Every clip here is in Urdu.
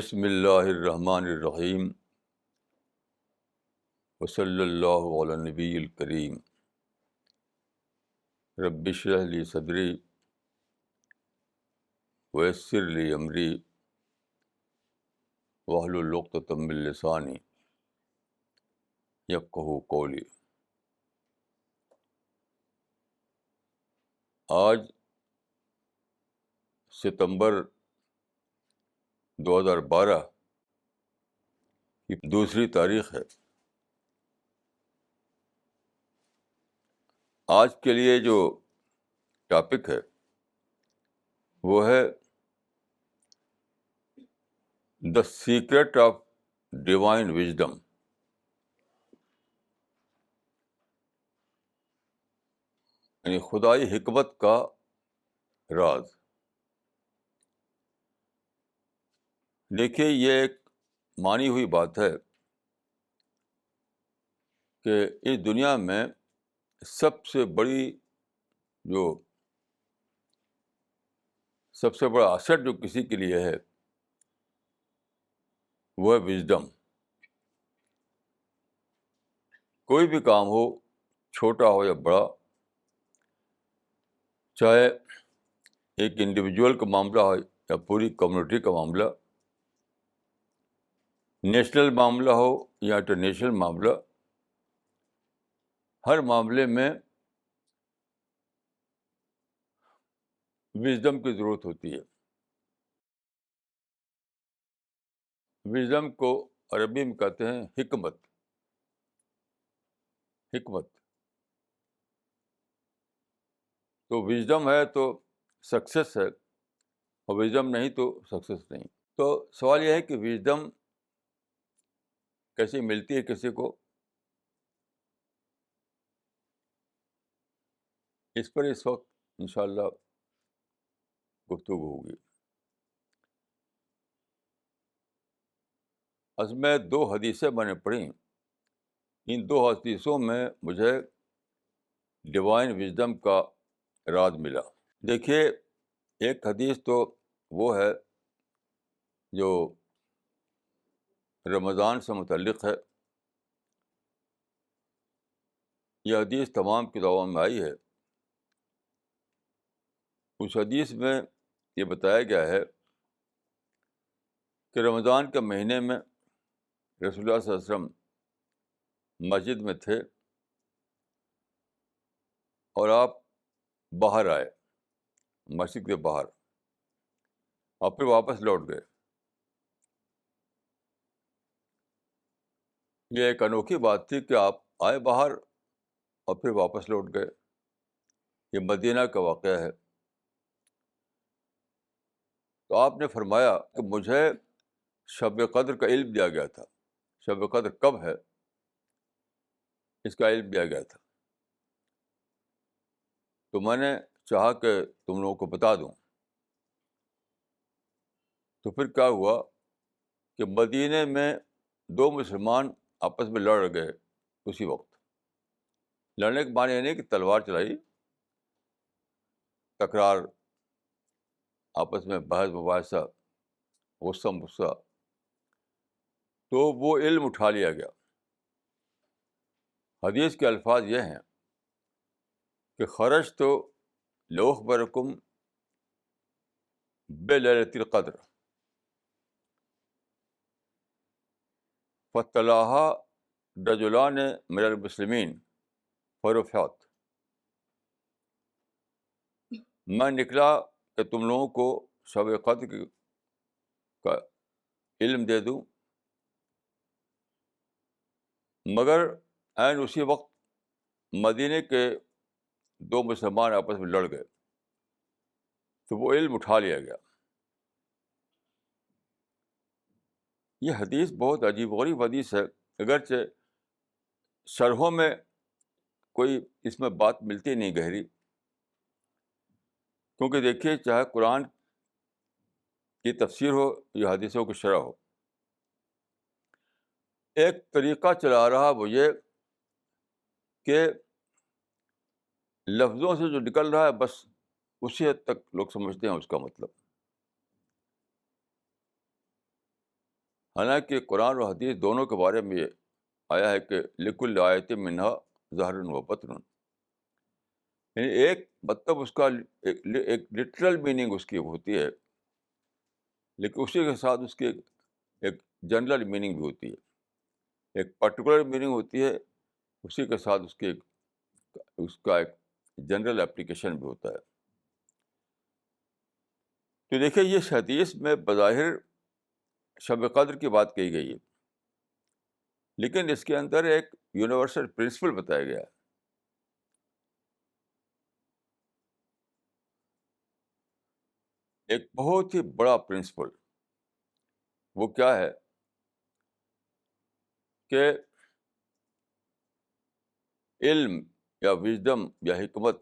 بسم اللہ الرحمن الرحیم وصلی اللہ علی نبی الکریم رب اشرح لی صدری ویسر لی امری واحلل عقدۃ من لسانی یفقہوا قولی۔ آج ستمبر 2012 کی دوسری تاریخ ہے۔ آج کے لیے جو ٹاپک ہے وہ ہے دا سیکرٹ آف ڈیوائن وژڈم، یعنی خدائی حکمت کا راز۔ دیکھیے، یہ ایک مانی ہوئی بات ہے کہ اس دنیا میں سب سے بڑا asset جو کسی کے لیے ہے وہ ہے وژڈم۔ کوئی بھی کام ہو، چھوٹا ہو یا بڑا، چاہے ایک انڈیویجول کا معاملہ ہو یا پوری کمیونٹی کا معاملہ، نیشنل معاملہ ہو یا انٹرنیشنل معاملہ، ہر معاملے میں وژڈم کی ضرورت ہوتی ہے۔ وژڈم کو عربی میں کہتے ہیں حکمت۔ تو وژڈم ہے تو سکسیس ہے، اور وژڈم نہیں تو سکسیس نہیں۔ تو سوال یہ ہے کہ وژڈم کیسے ملتی ہے کسی کو؟ اس پر اس وقت انشاءاللہ گفتگو ہوگی۔ اصل میں 2 حدیثیں میں نے پڑھی، ان 2 حدیثوں میں مجھے ڈیوائن وژڈم کا راز ملا۔ دیکھیے، ایک حدیث تو وہ ہے جو رمضان سے متعلق ہے۔ یہ حدیث تمام کتابوں میں آئی ہے۔ اس حدیث میں یہ بتایا گیا ہے کہ رمضان کے مہینے میں رسول اللہ صلی اللہ علیہ وسلم مسجد میں تھے اور آپ باہر آئے، مسجد کے باہر، اور پھر واپس لوٹ گئے۔ یہ ایک انوکھی بات تھی کہ آپ آئے باہر اور پھر واپس لوٹ گئے۔ یہ مدینہ کا واقعہ ہے۔ تو آپ نے فرمایا کہ مجھے شب قدر کا علم دیا گیا تھا۔ شب قدر کب ہے اس کا علم دیا گیا تھا، تو میں نے چاہا کہ تم لوگوں کو بتا دوں۔ تو پھر کیا ہوا کہ مدینے میں 2 مسلمان آپس میں لڑ گئے اسی وقت۔ لڑنے کے معنی یہ نہیں کہ تلوار چلائی، تکرار، آپس میں بحث مباحثہ، غصہ غصہ، تو وہ علم اٹھا لیا گیا۔ حدیث کے الفاظ یہ ہیں کہ خرجت لأخبرکم بلیلۃ القدر فاطلعها رجلان من المسلمین فرفعت۔ میں نکلا کہ تم لوگوں کو شب قدر کا علم دے دوں، مگر عین اسی وقت مدینے کے 2 مسلمان آپس میں لڑ گئے، تو وہ علم اٹھا لیا گیا۔ یہ حدیث بہت عجیب و غریب حدیث ہے، اگرچہ شرحوں میں کوئی اس میں بات ملتی نہیں گہری، کیونکہ دیکھیے، چاہے قرآن کی تفسیر ہو یا حدیثوں کی شرح ہو، ایک طریقہ چلا رہا وہ یہ کہ لفظوں سے جو نکل رہا ہے بس اسی حد تک لوگ سمجھتے ہیں اس کا مطلب۔ حالانکہ قرآن اور حدیث دونوں کے بارے میں یہ آیا ہے کہ لکل آیت منہا ظاہر و بطن، یعنی ایک مطلب اس کا ایک لٹرل میننگ اس کی ہوتی ہے، لیکن اسی کے ساتھ اس کی ایک جنرل میننگ بھی ہوتی ہے، ایک پرٹیکولر میننگ ہوتی ہے، اسی کے ساتھ اس کا ایک جنرل اپلیکیشن بھی ہوتا ہے۔ تو دیکھیے یہ حدیث میں بظاہر شب قدر کی بات کہی گئی ہے، لیکن اس کے اندر ایک یونیورسل پرنسپل بتایا گیا ہے۔ ایک بہت ہی بڑا پرنسپل، وہ کیا ہے کہ علم یا وژڈم یا حکمت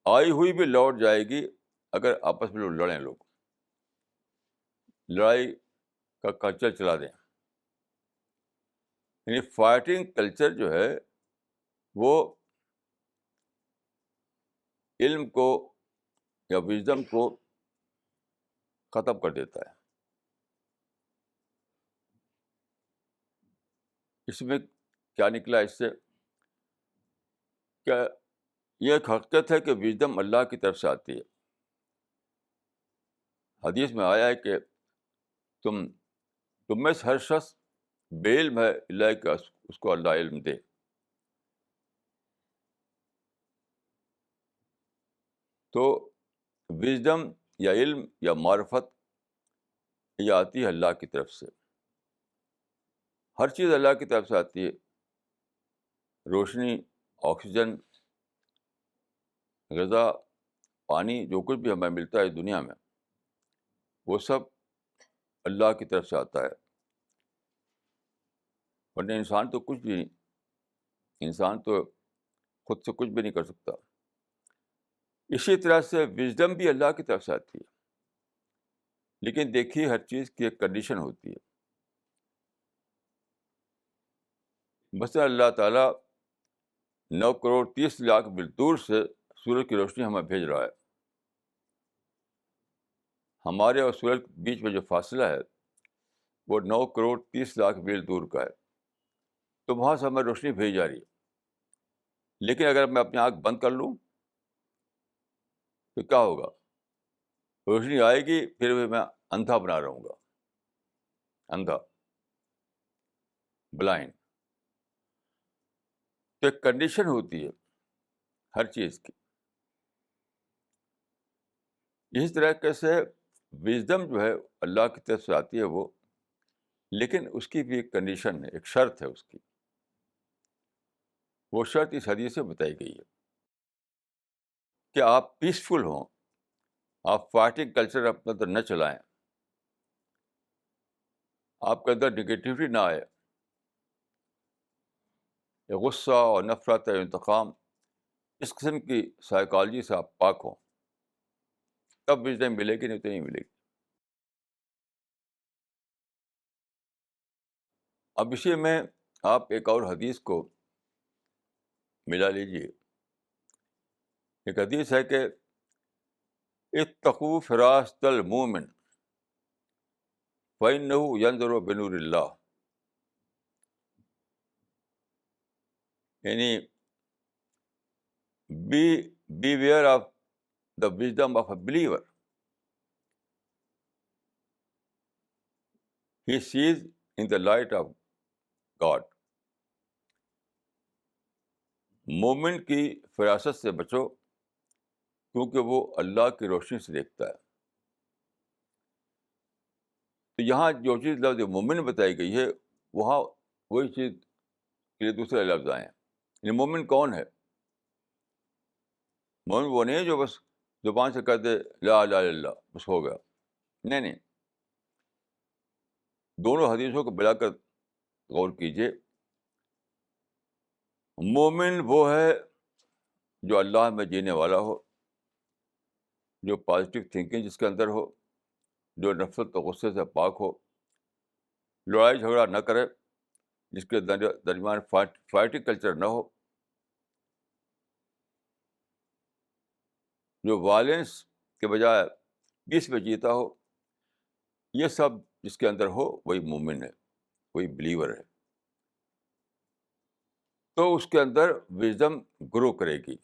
آئی ہوئی بھی لوٹ جائے گی اگر آپس میں لوگ لڑیں، لوگ لڑائی کا کلچر چلا دیں۔ یعنی فائٹنگ کلچر جو ہے وہ علم کو یا وژڈم کو ختم کر دیتا ہے۔ اس میں کیا نکلا اس سے؟ کیا یہ ایک حقیقت ہے کہ وژڈم اللہ کی طرف سے آتی ہے۔ حدیث میں آیا ہے کہ تم میں سے ہر شخص بے علم ہے اللہ کہ اس کو اللہ علم دے۔ تو وژڈم یا علم یا معرفت یہ آتی ہے اللہ کی طرف سے، ہر چیز اللہ کی طرف سے آتی ہے۔ روشنی، آکسیجن، غذا، پانی، جو کچھ بھی ہمیں ملتا ہے دنیا میں، وہ سب اللہ کی طرف سے آتا ہے، ورنہ انسان تو کچھ بھی نہیں، انسان تو خود سے کچھ بھی نہیں کر سکتا۔ اسی طرح سے وژڈم بھی اللہ کی طرف سے آتی ہے، لیکن دیکھیے ہر چیز کی ایک کنڈیشن ہوتی ہے۔ مثلا اللہ تعالیٰ 9 کروڑ 30 لاکھ میل دور سے سورج کی روشنی ہمیں بھیج رہا ہے۔ ہمارے اور سورج کے بیچ میں جو فاصلہ ہے وہ 9 کروڑ 30 لاکھ میل دور کا ہے، تو وہاں سے ہمیں روشنی بھیجی جا رہی ہے۔ لیکن اگر میں اپنی آنکھ بند کر لوں تو کیا ہوگا؟ روشنی آئے گی، پھر بھی میں اندھا بنا رہوں گا، اندھا، بلائنڈ۔ تو ایک کنڈیشن ہوتی ہے ہر چیز کی۔ اسی طرح سے وژڈم جو ہے اللہ کی طرف سے آتی ہے وہ، لیکن اس کی بھی ایک کنڈیشن ہے، ایک شرط ہے اس کی۔ وہ شرط اس حدیث سے بتائی گئی ہے کہ آپ پیسفل ہوں، آپ فائٹنگ کلچر اپنے اندر نہ چلائیں، آپ کے اندر نگیٹیوٹی نہ آئے، یا غصہ اور نفرت اور انتقام، اس قسم کی سائیکالوجی سے آپ پاک ہوں، تب وژڈم ملے گی، نہیں تو نہیں ملے گی۔ اب اسی میں آپ ایک اور حدیث کو ملا لیجیے۔ ایک حدیث ہے کہ اتقوا فراست المومن فإنه ينظر بنور اللہ، یعنی beware of the wisdom of a believer, he sees in the light of God. مومن کی فراست سے بچو، کیونکہ وہ اللہ کی روشنی سے دیکھتا ہے۔ تو یہاں جو چیز لفظ مومن بتائی گئی ہے، وہاں وہی چیز کے لیے دوسرے لفظ آئے ہیں۔ یعنی مومن کون ہے؟ مومن وہ نہیں ہے جو بس زبان سے کہتے لا الہ الا اللہ بس ہو گیا، نہیں نہیں، دونوں حدیثوں کو ملا کر غور کیجیے۔ مومن وہ ہے جو اللہ میں جینے والا ہو، جو پازیٹیو تھنکنگ جس کے اندر ہو، جو نفرت و غصے سے پاک ہو، لڑائی جھگڑا نہ کرے، جس کے درمیان فائٹنگ کلچر نہ ہو، جو وائلنس کے بجائے پیس میں جیتا ہو۔ یہ سب جس کے اندر ہو وہی مومن ہے، وہی بلیور ہے. تو اس کے اندر وزڈم گرو کرے گی،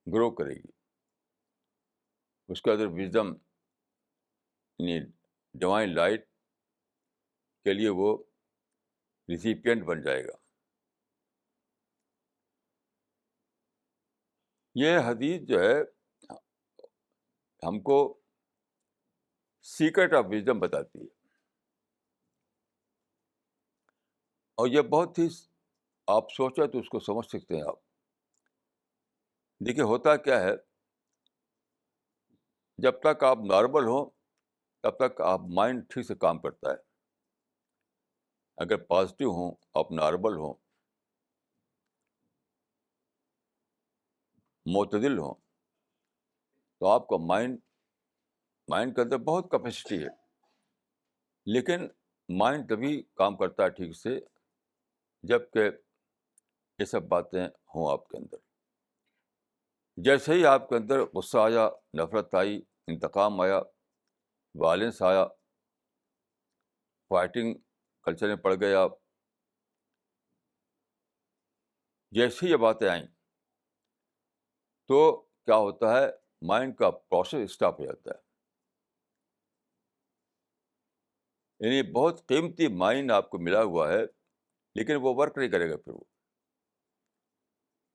گرو کرے گی. اس کے اندر وزڈم یعنی ڈیوائن لائٹ کے لیے وہ ریسیپینٹ بن جائے گا. یہ حدیث جو ہے ہم کو سیکرٹ آف وزڈم بتاتی ہے، اور یہ بہت ہی آپ سوچیں تو اس کو سمجھ سکتے ہیں آپ. دیکھیے ہوتا کیا ہے، جب تک آپ نارمل ہوں تب تک آپ مائنڈ ٹھیک سے کام کرتا ہے. اگر پازیٹیو ہوں، آپ نارمل ہوں، معتدل ہوں، تو آپ کا مائنڈ کے اندر بہت کیپیسٹی ہے. لیکن مائنڈ تبھی کام کرتا ہے ٹھیک سے جب کہ یہ سب باتیں ہوں آپ کے اندر. جیسے ہی آپ کے اندر غصہ آیا، نفرت آئی، انتقام آیا، وائلنس آیا، فائٹنگ کلچر میں پڑ گئے آپ، جیسے ہی یہ باتیں آئیں تو کیا ہوتا ہے، مائنڈ کا پروسیس اسٹاپ ہو جاتا ہے. یعنی بہت قیمتی مائنڈ آپ کو ملا ہوا ہے، لیکن وہ ورک نہیں کرے گا. پھر وہ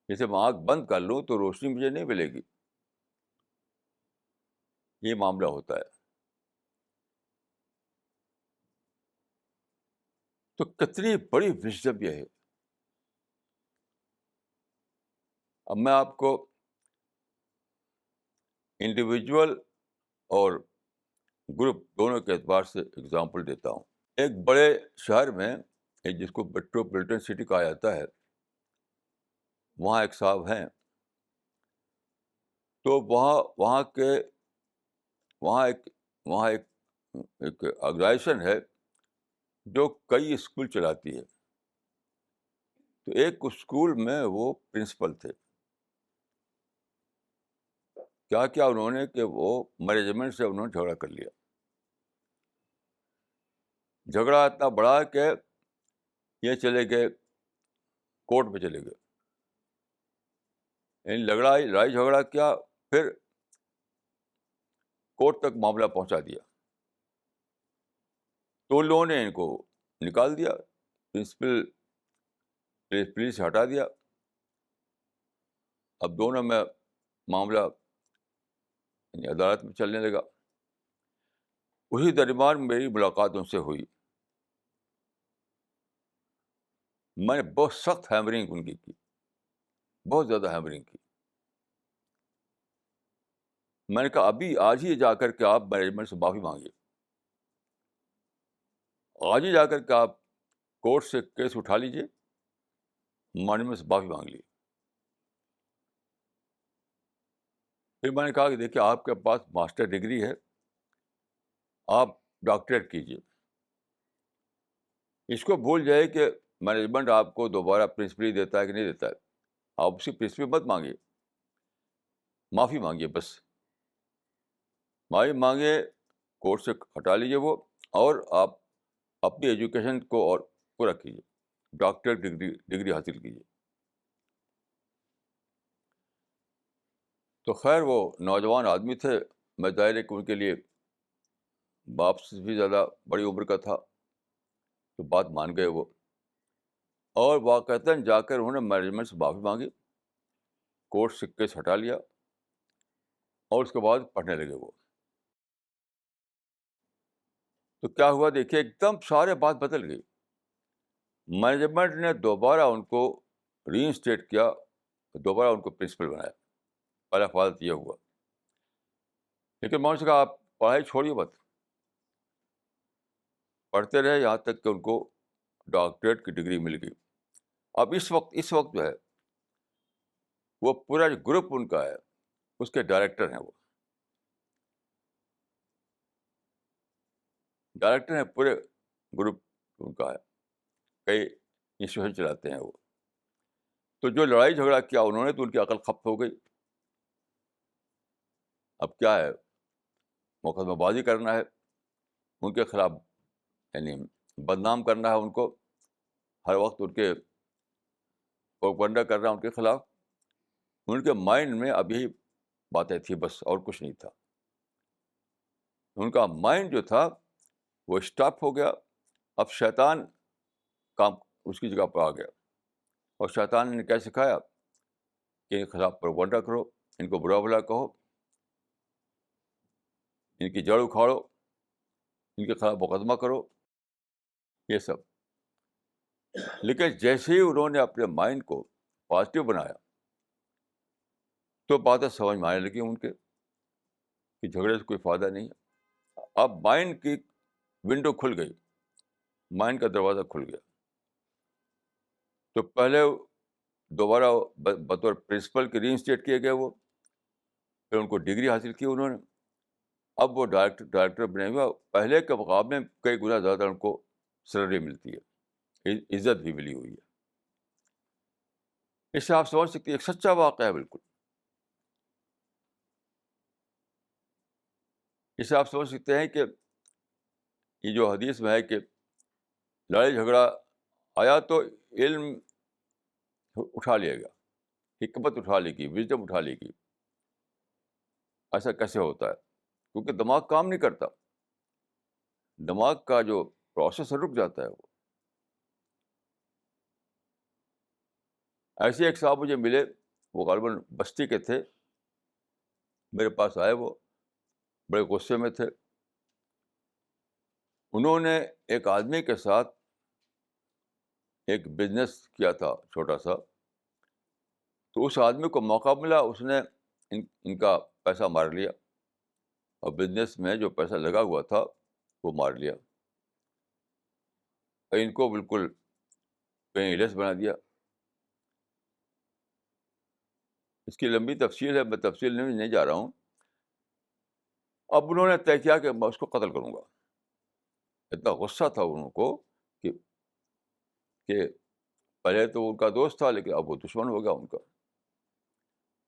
جیسے میں آنکھ بند کر لوں تو روشنی مجھے نہیں ملے گی. یہ معاملہ ہوتا ہے. تو کتنی بڑی وزڈم یہ ہے. اب میں آپ کو انڈیویجول اور گروپ دونوں کے اعتبار سے اگزامپل دیتا ہوں. ایک بڑے شہر میں جس کو میٹروپولیٹن سٹی کہا جاتا ہے، وہاں ایک صاحب ہیں. تو وہاں ایک وہاں ایک آرگنائزیشن ہے جو کئی اسکول چلاتی ہے. تو ایک اسکول میں وہ پرنسپل تھے. کیا انہوں نے کہ وہ مینجمنٹ سے انہوں نے جھگڑا کر لیا. جھگڑا اتنا بڑا کہ یہ چلے گئے کورٹ میں چلے گئے. یعنی لڑائی جھگڑا کیا، پھر کورٹ تک معاملہ پہنچا دیا. تو ان لوگوں نے ان کو نکال دیا، پرنسپل پولیس سے ہٹا دیا. اب دونوں میں معاملہ یعنی عدالت میں چلنے لگا. اسی درمیان میری ملاقات ان سے ہوئی. میں نے بہت سخت ہیمرنگ ان کی، بہت زیادہ ہیمرنگ کی. میں نے کہا ابھی آج ہی جا کر کے آپ مینجمنٹ سے معافی مانگیے. آج ہی جا کر کے آپ کورٹ سے کیس اٹھا لیجیے، مینجمنٹ سے معافی مانگ لیجیے. پھر میں نے کہا کہ دیکھیے آپ کے پاس ماسٹر ڈگری ہے، آپ ڈاکٹریٹ کیجیے. اس کو بھول جائے کہ مینجمنٹ آپ کو دوبارہ پرنسپلی دیتا ہے کہ نہیں دیتا ہے. آپ اس کی پرنسپل مت مانگیے، معافی مانگیے. بس معافی مانگے، کورٹ سے ہٹا لیجیے وہ، اور آپ اپنی ایجوکیشن کو اور پورا کیجیے، ڈاکٹریٹ ڈگری حاصل کیجیے. تو خیر وہ نوجوان آدمی تھے، میں ظاہر ہے کہ ان کے لیے باپ سے بھی زیادہ بڑی عمر کا تھا، تو بات مان گئے وہ. اور واقعتاً جا کر انہوں نے مینجمنٹ سے معافی مانگی، کورٹ سے کیس ہٹا لیا، اور اس کے بعد پڑھنے لگے وہ. تو کیا ہوا دیکھیے، ایک دم سارے بات بدل گئی. مینجمنٹ نے دوبارہ ان کو ری انسٹیٹ کیا، دوبارہ ان کو پرنسپل بنایا. پہلا فالت یہ ہوا. لیکن میں نے کہا آپ پڑھائی چھوڑیے مت، پڑھتے رہے یہاں تک کہ ان کو ڈاکٹریٹ کی ڈگری مل گئی. اب اس وقت جو ہے وہ پورا جو گروپ ان کا ہے اس کے ڈائریکٹر ہیں. وہ ڈائریکٹر ہیں پورے گروپ ان کا ہے، کئی انسٹیٹیوشن چلاتے ہیں وہ. تو جو لڑائی جھگڑا کیا انہوں نے تو ان کی عقل خپت ہو گئی. اب کیا ہے، مقدمہ بازی کرنا ہے. ان کے خلاف یعنی بدنام کرنا ہے ان کو، ہر وقت ان کے پروپیگنڈا کر رہا ہے ان کے خلاف. ان کے مائنڈ میں اب یہی باتیں تھی بس، اور کچھ نہیں تھا. ان کا مائنڈ جو تھا وہ اسٹاپ ہو گیا. اب شیطان کام اس کی جگہ پر آ گیا، اور شیطان نے کیا سکھایا کہ ان کے خلاف پروپیگنڈا کرو، ان کو برا بھلا کہو، ان کی جڑ اکھاڑو، ان کے خلاف مقدمہ کرو، یہ سب. لیکن جیسے ہی انہوں نے اپنے مائنڈ کو پازیٹیو بنایا تو باتیں سمجھ میں آنے لگی ان کے کہ جھگڑے سے کوئی فائدہ نہیں ہے. اب مائنڈ کی ونڈو کھل گئی، مائنڈ کا دروازہ کھل گیا. تو پہلے دوبارہ بطور پرنسپل کے ری انسٹیٹ کیے گئے وہ، پھر ان کو ڈگری حاصل کی انہوں نے. اب وہ ڈائریکٹر بنے ہوئے، پہلے کے مقابلے میں کئی گنا زیادہ ان کو سیلری ملتی ہے، عزت بھی ملی ہوئی ہے. اس سے آپ سمجھ سکتے ہیں ایک سچا واقعہ ہے بالکل. اس سے آپ سمجھ سکتے ہیں کہ یہ جو حدیث میں ہے کہ لڑائی جھگڑا آیا تو علم اٹھا لے گا، حکمت اٹھا لے گی، وژڈم اٹھا لے گی. ایسا کیسے ہوتا ہے؟ کیونکہ دماغ کام نہیں کرتا، دماغ کا جو پروسیس رک جاتا ہے. وہ ایسے ایک صاحب مجھے ملے، وہ غالباً بستی کے تھے، میرے پاس آئے، وہ بڑے غصے میں تھے. انہوں نے ایک آدمی کے ساتھ ایک بزنس کیا تھا چھوٹا سا، تو اس آدمی کو موقع ملا، اس نے ان کا پیسہ مار لیا، اور بزنس میں جو پیسہ لگا ہوا تھا وہ مار لیا، اور ان کو بالکل پینی لیس بنا دیا. اس کی لمبی تفصیل ہے، میں تفصیل نہیں جا رہا ہوں. اب انہوں نے طے کیا کہ میں اس کو قتل کروں گا. اتنا غصہ تھا ان کو کہ کہ پہلے تو ان کا دوست تھا، لیکن اب وہ دشمن ہو گیا ان کا.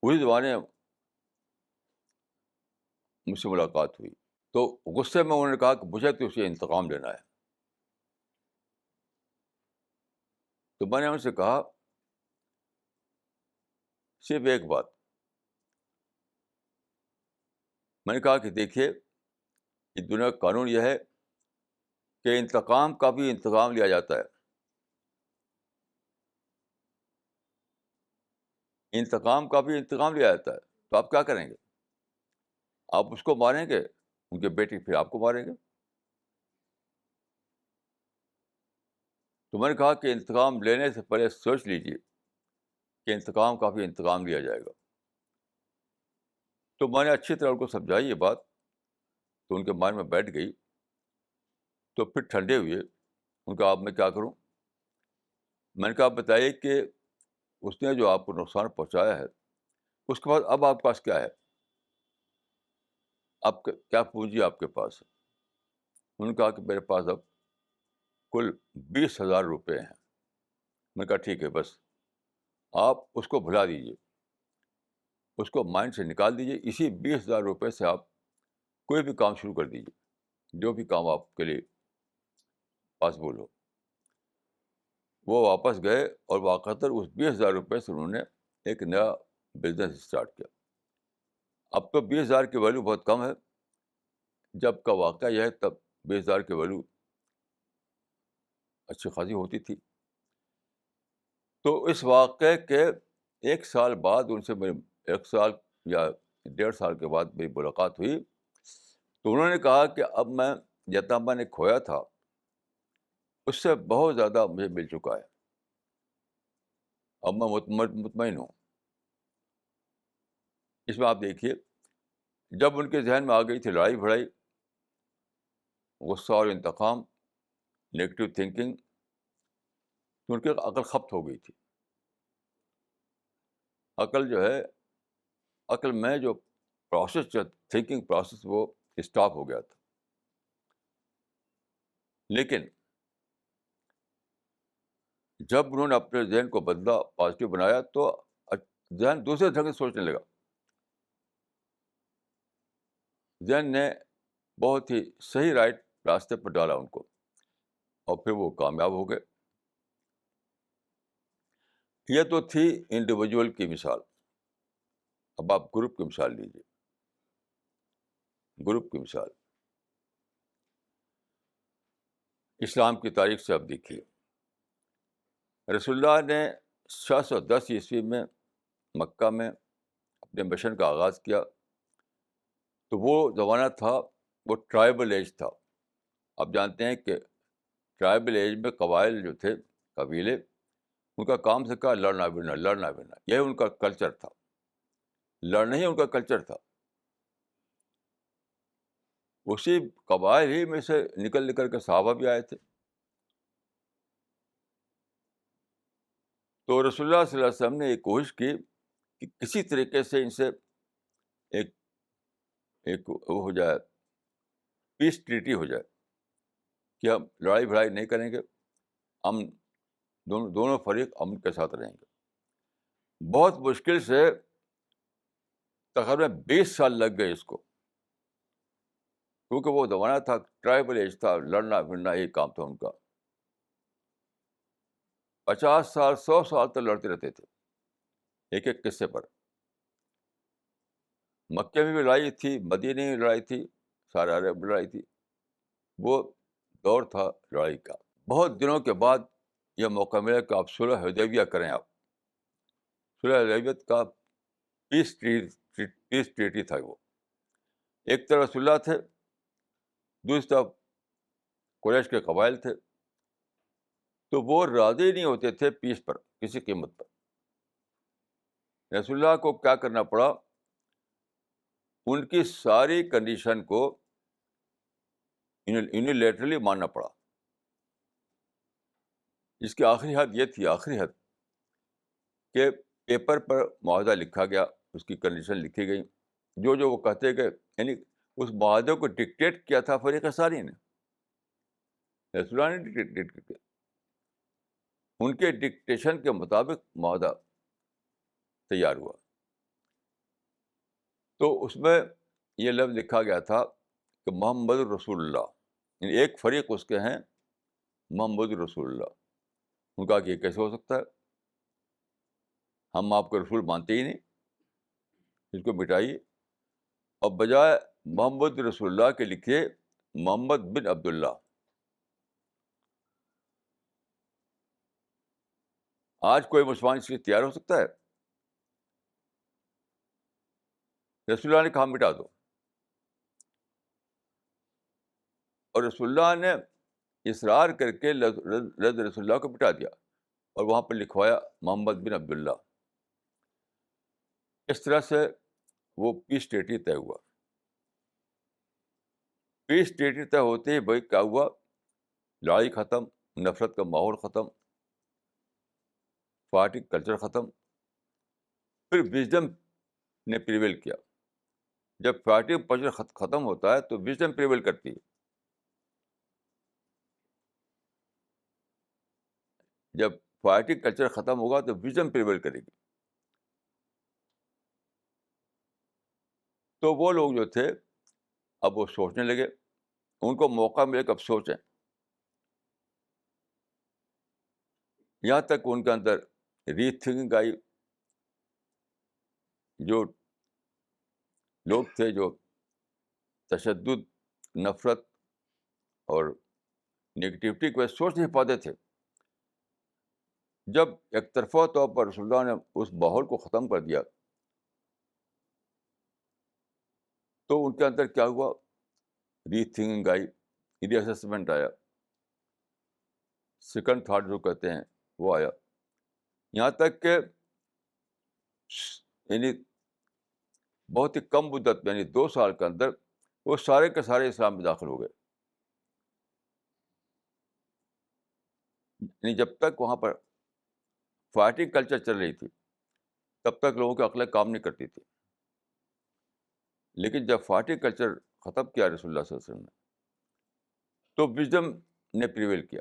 وہی زمانے مجھ سے ملاقات ہوئی، تو غصے میں انہوں نے کہا کہ مجھے تو اسے انتقام لینا ہے. تو میں نے ان سے کہا صرف ایک بات، میں نے کہا کہ دیکھیے اس دنیا کا قانون یہ ہے کہ انتقام کا بھی انتقام لیا جاتا ہے. انتقام کا بھی انتقام لیا جاتا ہے. تو آپ کیا کریں گے؟ آپ اس کو ماریں گے، ان کے بیٹے پھر آپ کو ماریں گے. تو میں نے کہا کہ انتقام لینے سے پہلے سوچ لیجیے کہ انتقام کا بھی انتقام لیا جائے گا. تو میں نے اچھی طرح ان کو سمجھائی یہ بات، تو ان کے مائنڈ میں بیٹھ گئی. تو پھر ٹھنڈے ہوئے. ان کا اب میں کیا کروں؟ میں نے کہا آپ بتائیے کہ اس نے جو آپ کو نقصان پہنچایا ہے، اس کے بعد اب آپ کے پاس کیا ہے؟ آپ کیا پونجی آپ کے پاس ہے؟ انہوں نے کہا کہ میرے پاس اب کل 20,000 روپے ہیں. میں نے کہا ٹھیک ہے، بس آپ اس کو بھلا دیجیے، اس کو مائنڈ سے نکال دیجیے. اسی 20,000 روپے سے آپ کوئی بھی کام شروع کر دیجیے، جو بھی کام آپ کے لیے پاسبل ہو. وہ واپس گئے اور واقعتاً اس 20,000 روپے سے انہوں نے ایک نیا بزنس اسٹارٹ کیا. اب تو 20,000 کی ویلیو بہت کم ہے، جب کا واقعہ یہ ہے تب 20,000 کی ویلیو اچھی خاصی ہوتی تھی. تو اس واقعے کے 1 سال بعد ان سے میری 1 سال یا 1.5 سال کے بعد میری ملاقات ہوئی. تو انہوں نے کہا کہ اب میں جتنا میں نے کھویا تھا اس سے بہت زیادہ مجھے مل چکا ہے، اب میں مطمئن ہوں. اس میں آپ دیکھیے، جب ان کے ذہن میں آ گئی تھی لڑائی بھڑائی، غصہ اور انتقام، نیگیٹو تھنکنگ، تو ان کی عقل خپت ہو گئی تھی. عقل جو ہے، عقل میں جو پروسیس، جو تھنکنگ پروسیس، وہ اسٹاپ ہو گیا تھا. لیکن جب انہوں نے اپنے ذہن کو بدلا، پازیٹیو بنایا، تو ذہن دوسرے ڈھنگ سے سوچنے لگا. ذہن نے بہت ہی صحیح رائٹ راستے پر ڈالا ان کو، اور پھر وہ کامیاب ہو گئے۔ یہ تو تھی انڈیویجول کی مثال۔ اب آپ گروپ کی مثال لیجیے، گروپ کی مثال اسلام کی تاریخ سے آپ دیکھیے۔ رسول اللہ نے 610 میں مکہ میں اپنے مشن کا آغاز کیا، تو وہ زمانہ تھا، وہ ٹرائبل ایج تھا۔ آپ جانتے ہیں کہ ٹرائبل ایج میں قبائل جو تھے، قبیلے، ان کا کام سے کہا لڑنا بھڑنا، لڑنا بھڑنا، یہ ان کا کلچر تھا، لڑنا ہی ان کا کلچر تھا۔ اسی قبائل ہی میں سے نکل کے صحابہ بھی آئے تھے۔ تو رسول اللہ صلی اللہ علیہ وسلم نے ایک کوشش کی کہ کسی طریقے سے ان سے ایک ایک وہ ہو جائے، پیس ٹریٹی ہو جائے، کہ ہم لڑائی بھڑائی نہیں کریں گے، ہم دونوں فریق امن کے ساتھ رہیں گے۔ بہت مشکل سے تقریباً 20 سال لگ گئے اس کو، کیونکہ وہ زمانہ تھا، ٹرائبل ایج تھا، لڑنا بھڑنا یہی کام تھا ان کا۔ 50 سال 100 سال تک لڑتے رہتے تھے ایک ایک قصے پر۔ مکے میں بھی لڑائی تھی، مدینے میں لڑائی تھی، سارے عرب میں لڑائی تھی۔ وہ دور تھا لڑائی کا۔ بہت دنوں کے بعد یہ موقع ملا کہ آپ صلح حدیبیہ کریں۔ آپ صلح حدیبیہ کا پیس ٹریٹی تھا وہ۔ ایک طرف رسول اللہ تھے، دوسری طرف قریش کے قبائل تھے، تو وہ راضی نہیں ہوتے تھے پیس پر کسی قیمت پر۔ رسول اللہ کو کیا کرنا پڑا، ان کی ساری کنڈیشن کو یونیلیٹرلی ماننا پڑا۔ اس کی آخری حد یہ تھی، آخری حد، کہ پیپر پر معاہدہ لکھا گیا، اس کی کنڈیشن لکھی گئی، جو وہ کہتے گئے، یعنی اس معاہدے کو ڈکٹیٹ کیا تھا فریق ثانی نے، رسول اللہ نے ڈکٹیٹ کیا۔ ان کے ڈکٹیشن کے مطابق معاہدہ تیار ہوا۔ تو اس میں یہ لفظ لکھا گیا تھا کہ محمد رسول اللہ، یعنی ایک فریق اس کے ہیں محمد رسول اللہ۔ ان کا کہ یہ کیسے ہو سکتا ہے، ہم آپ کے رسول مانتے ہی نہیں، اس کو مٹائیے، اور بجائے محمد رسول اللہ کے لکھیے محمد بن عبداللہ۔ آج کوئی مسلمان اس لیے تیار ہو سکتا ہے؟ رسول اللہ نے کہا مٹا دو، اور رسول اللہ نے اصرار کر کے لفظ رسول اللہ کو مٹا دیا، اور وہاں پر لکھوایا محمد بن عبداللہ۔ اس طرح سے وہ پیس ٹریٹی طے ہوا۔ پیس ٹریٹی طے ہوتے ہی بھائی کیا ہوا، لڑائی ختم، نفرت کا ماحول ختم، پارٹی کلچر ختم۔ پھر وژڈم نے پریویل کیا۔ جب پارٹی کلچر ختم ہوتا ہے تو وژڈم پریویل کرتی ہے۔ جب پارٹی کلچر ختم ہوگا تو وژڈم پریویل کرے گی۔ تو وہ لوگ جو تھے اب وہ سوچنے لگے، ان کو موقع ملے کہ اب سوچیں۔ یہاں تک ان کے اندر ری تھنکنگ آئی۔ جو لوگ تھے جو تشدد، نفرت اور نگیٹیوٹی کی وجہ سے سوچ نہیں پاتے تھے، جب ایک طرفہ طور پر رسول اللہ نے اس ماحول کو ختم کر دیا، تو ان کے اندر کیا ہوا، ری تھنکنگ آئی، ری اسسمنٹ آیا، سیکنڈ تھاٹ جو کہتے ہیں وہ آیا۔ یہاں تک کہ یعنی بہت ہی کم مدت میں، یعنی 2 سال کے اندر وہ سارے کے سارے اسلام میں داخل ہو گئے۔ یعنی جب تک وہاں پر فائٹنگ کلچر چل رہی تھی تب تک لوگوں کی عقلیں کام نہیں کرتی تھی، لیکن جب فائٹنگ کلچر ختم کیا رسول اللہ صلی اللہ علیہ وسلم نے، تو وژڈم نے پریویل کیا۔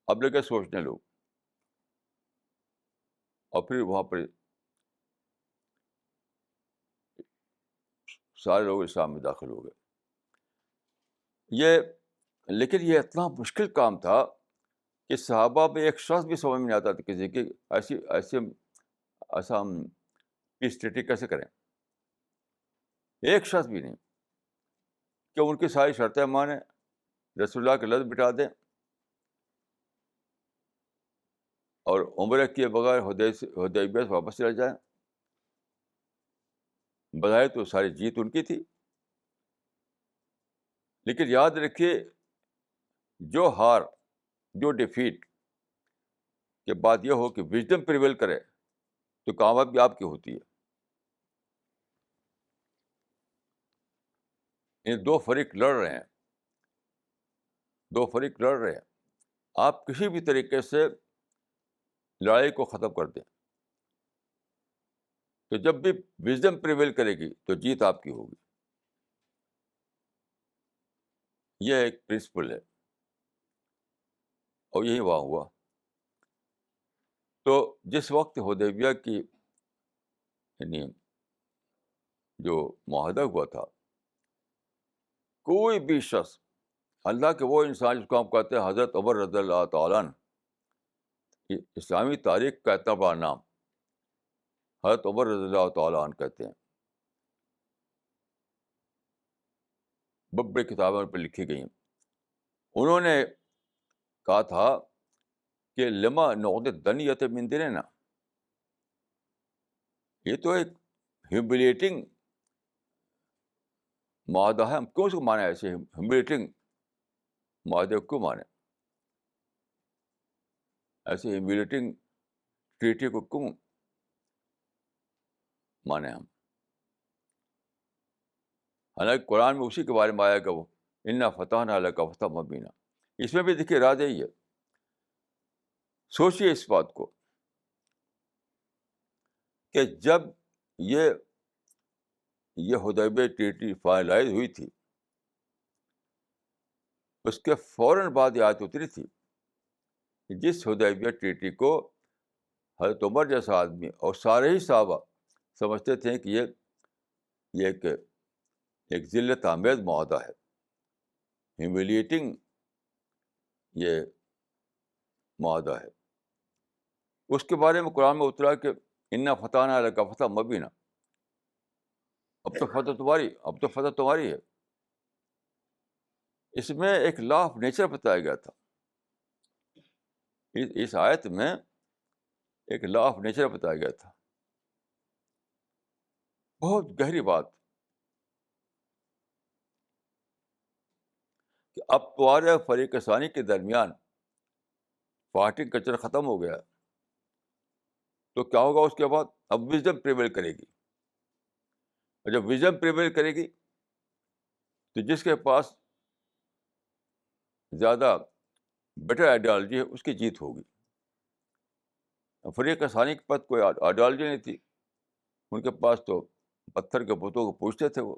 اب لگے سوچنے لوگ، اور پھر وہاں پر سارے لوگ اسلام میں داخل ہو گئے۔ یہ لیکن یہ اتنا مشکل کام تھا کہ صحابہ میں ایک شخص بھی سمجھ میں نہیں آتا تھا کسی کی ایسا ہم پیس ٹریٹی کیسے کریں. ایک شخص بھی نہیں کہ ان کی ساری شرطیں مانیں, رسول اللہ کے لفظ بٹا دیں اور عمرہ کیے بغیر حدیبیہ سے واپس چلے جائیں. بظاہر تو ساری جیت ان کی تھی, لیکن یاد رکھیے جو ہار, جو ڈیفیٹ کے بعد یہ ہو کہ وژڈم پریویل کرے تو کامیابی آپ کی ہوتی ہے. یہ دو فریق لڑ رہے ہیں, آپ کسی بھی طریقے سے لڑائی کو ختم کر دیں تو جب بھی وژڈم پریویل کرے گی تو جیت آپ کی ہوگی. یہ ایک پرنسپل ہے اور یہی وہاں ہوا. تو جس وقت حدیبیہ کی یعنی جو معاہدہ ہوا تھا, کوئی بھی شخص, اللہ کے وہ انسان جس کو ہم کہتے ہیں حضرت عمر رضی اللہ تعالیٰ عنہ, اسلامی تاریخ کا اتنا بڑا نام, حضرت عمر رضی اللہ تعالیٰ عنہ کہتے ہیں, بڑی بڑی کتابیں ان پہ لکھی گئی ہیں. انہوں نے کہا تھا کہ لما نعقد دنیۃ من دیننا, یہ تو ایک ہیوملیٹنگ معاہدہ ہے, ہم کیوں اس کو مانے, ایسے ہیوملیٹنگ معاہدے کو کیوں مانے, ایسے ہیوملیٹنگ ٹریٹی کو کیوں مانے ہم. حالانکہ قرآن میں اسی کے بارے میں آیا کہ وہ انا فتحنا لک فتحا مبینا, اس میں بھی دیکھیے راز یہی ہے. سوچیے اس بات کو کہ جب یہ حدیبیہ ٹریٹی فائنلائز ہوئی تھی, اس کے فوراً بعد یہ آیت اتری تھی کہ جس حدیبیہ ٹریٹی کو حضرت عمر جیسا آدمی اور سارے ہی صحابہ سمجھتے تھے کہ یہ ایک ذلت آمیز معاہدہ ہے, ہیوملیٹنگ یہ معاہدہ ہے, اس کے بارے میں قرآن میں اترا کہ انا فتحنا لک فتحا مبینا, اب تو فتح تمہاری ہے. اس میں ایک لا آف نیچر بتایا گیا تھا, اس آیت میں ایک لا آف نیچر بتایا گیا تھا. بہت گہری بات کہ اب تمہارے فریق ثانی کے درمیان فائٹنگ کلچر ختم ہو گیا, تو کیا ہوگا اس کے بعد؟ اب وژڈم پریویل کرے گی, اور جب وژڈم پریویل کرے گی تو جس کے پاس زیادہ بیٹر آئیڈیالوجی ہے اس کی جیت ہوگی. فریق ثانی کے پاس کوئی آئیڈیالوجی نہیں تھی, ان کے پاس تو پتھر کے بتوں کو پوچھتے تھے, وہ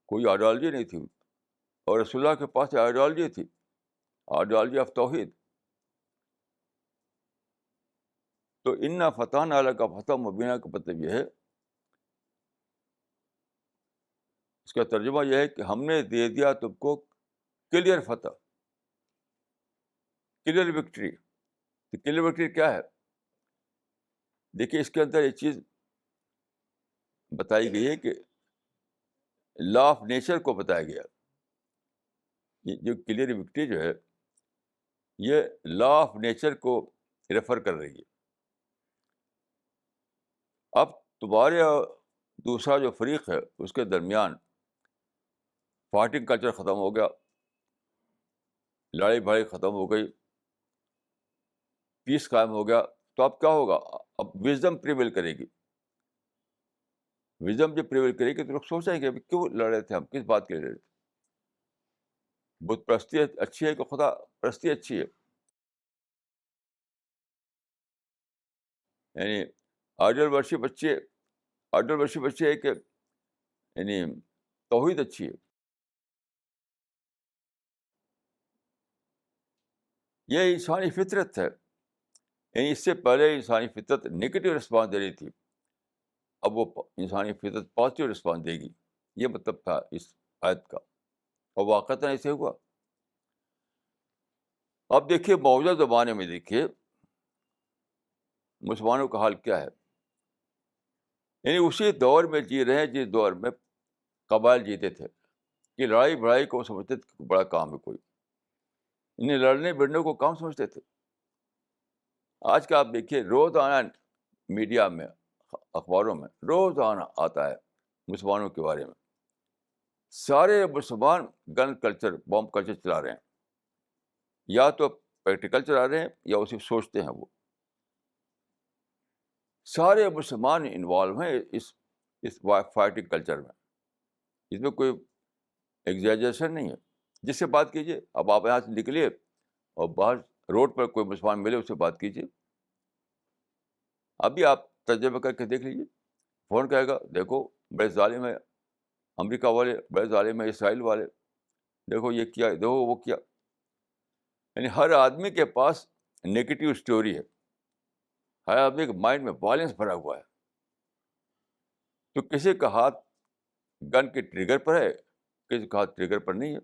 کوئی آئیڈیالوجی نہیں تھی. اور رسول اللہ کے پاس آئیڈیالوجی تھی, آئیڈیالوجی آف توحید. تو انا فتحنا لک فتحا مبینا کا مطلب یہ ہے, اس کا ترجمہ یہ ہے کہ ہم نے دے دیا تم کو کلیئر فتح, کلیئر وکٹری. تو کلیئر وکٹری کیا ہے؟ دیکھیے اس کے اندر ایک چیز بتائی گئی ہے کہ لا آف نیچر کو بتایا گیا. یہ جو کلیئر وکٹری جو ہے یہ لا آف نیچر کو ریفر کر رہی ہے. اب تمہارے اور دوسرا جو فریق ہے اس کے درمیان فائٹنگ کلچر ختم ہو گیا, لڑائی بھائی ختم ہو گئی, پیس قائم ہو گیا. تو اب کیا ہوگا؟ اب وژڈم پریویل کرے گی. وژڈم جب پریویل کرے گی تو لوگ سوچیں گے کیوں لڑ رہے تھے, ہم کس بات کے لیے لڑ رہے تھے. بت پرستی اچھی ہے کہ خدا پرستی اچھی ہے؟ یعنی آئیڈل ورشپ اچھی ہے, آئیڈل ورشپ اچھی ہے کہ یعنی توحید اچھی ہے؟ یہ انسانی فطرت ہے. یعنی اس سے پہلے انسانی فطرت نگیٹو رسپانس دے رہی تھی, اب وہ انسانی فطرت پازیٹیو رسپانس دے گی. یہ مطلب تھا اس آیت کا. اور واقعتاً ایسے ہوا. اب دیکھیے موجودہ زمانے میں دیکھیے مسلمانوں کا حال کیا ہے. یعنی اسی دور میں جی رہے ہیں جس دور میں قبائل جیتے تھے کہ لڑائی بڑائی کو سمجھتے تھے کہ بڑا کام ہے کوئی. انہیں لڑنے بڑھنے کو کام سمجھتے تھے. آج کا آپ دیکھیے روزانہ میڈیا میں اخباروں میں روزانہ آتا ہے مسلمانوں کے بارے میں. سارے مسلمان گن کلچر بم کلچر چلا رہے ہیں. یا تو پریکٹیکل چلا رہے ہیں یا اسے سوچتے ہیں. وہ سارے مسلمان انوالو ہیں اس فائٹنگ کلچر میں. اس میں کوئی ایگزیجریشن نہیں ہے. جس سے بات کیجیے, اب آپ یہاں سے نکلیے اور باہر روڈ پر کوئی مسلمان ملے اس سے بات کیجیے. ابھی آپ تجربہ کر کے دیکھ لیجیے. فون کہے گا دیکھو بڑے ظالم ہے امریکہ والے, بڑے ظالم ہے اسرائیل والے, دیکھو یہ کیا, دیکھو وہ کیا. یعنی ہر آدمی کے پاس نگیٹو اسٹوری ہے. ہر آدمی کے مائنڈ میں وائلنس بھرا ہوا ہے. تو کسی کا ہاتھ گن کے ٹریگر پر ہے, کسی کا ہاتھ ٹریگر پر نہیں ہے.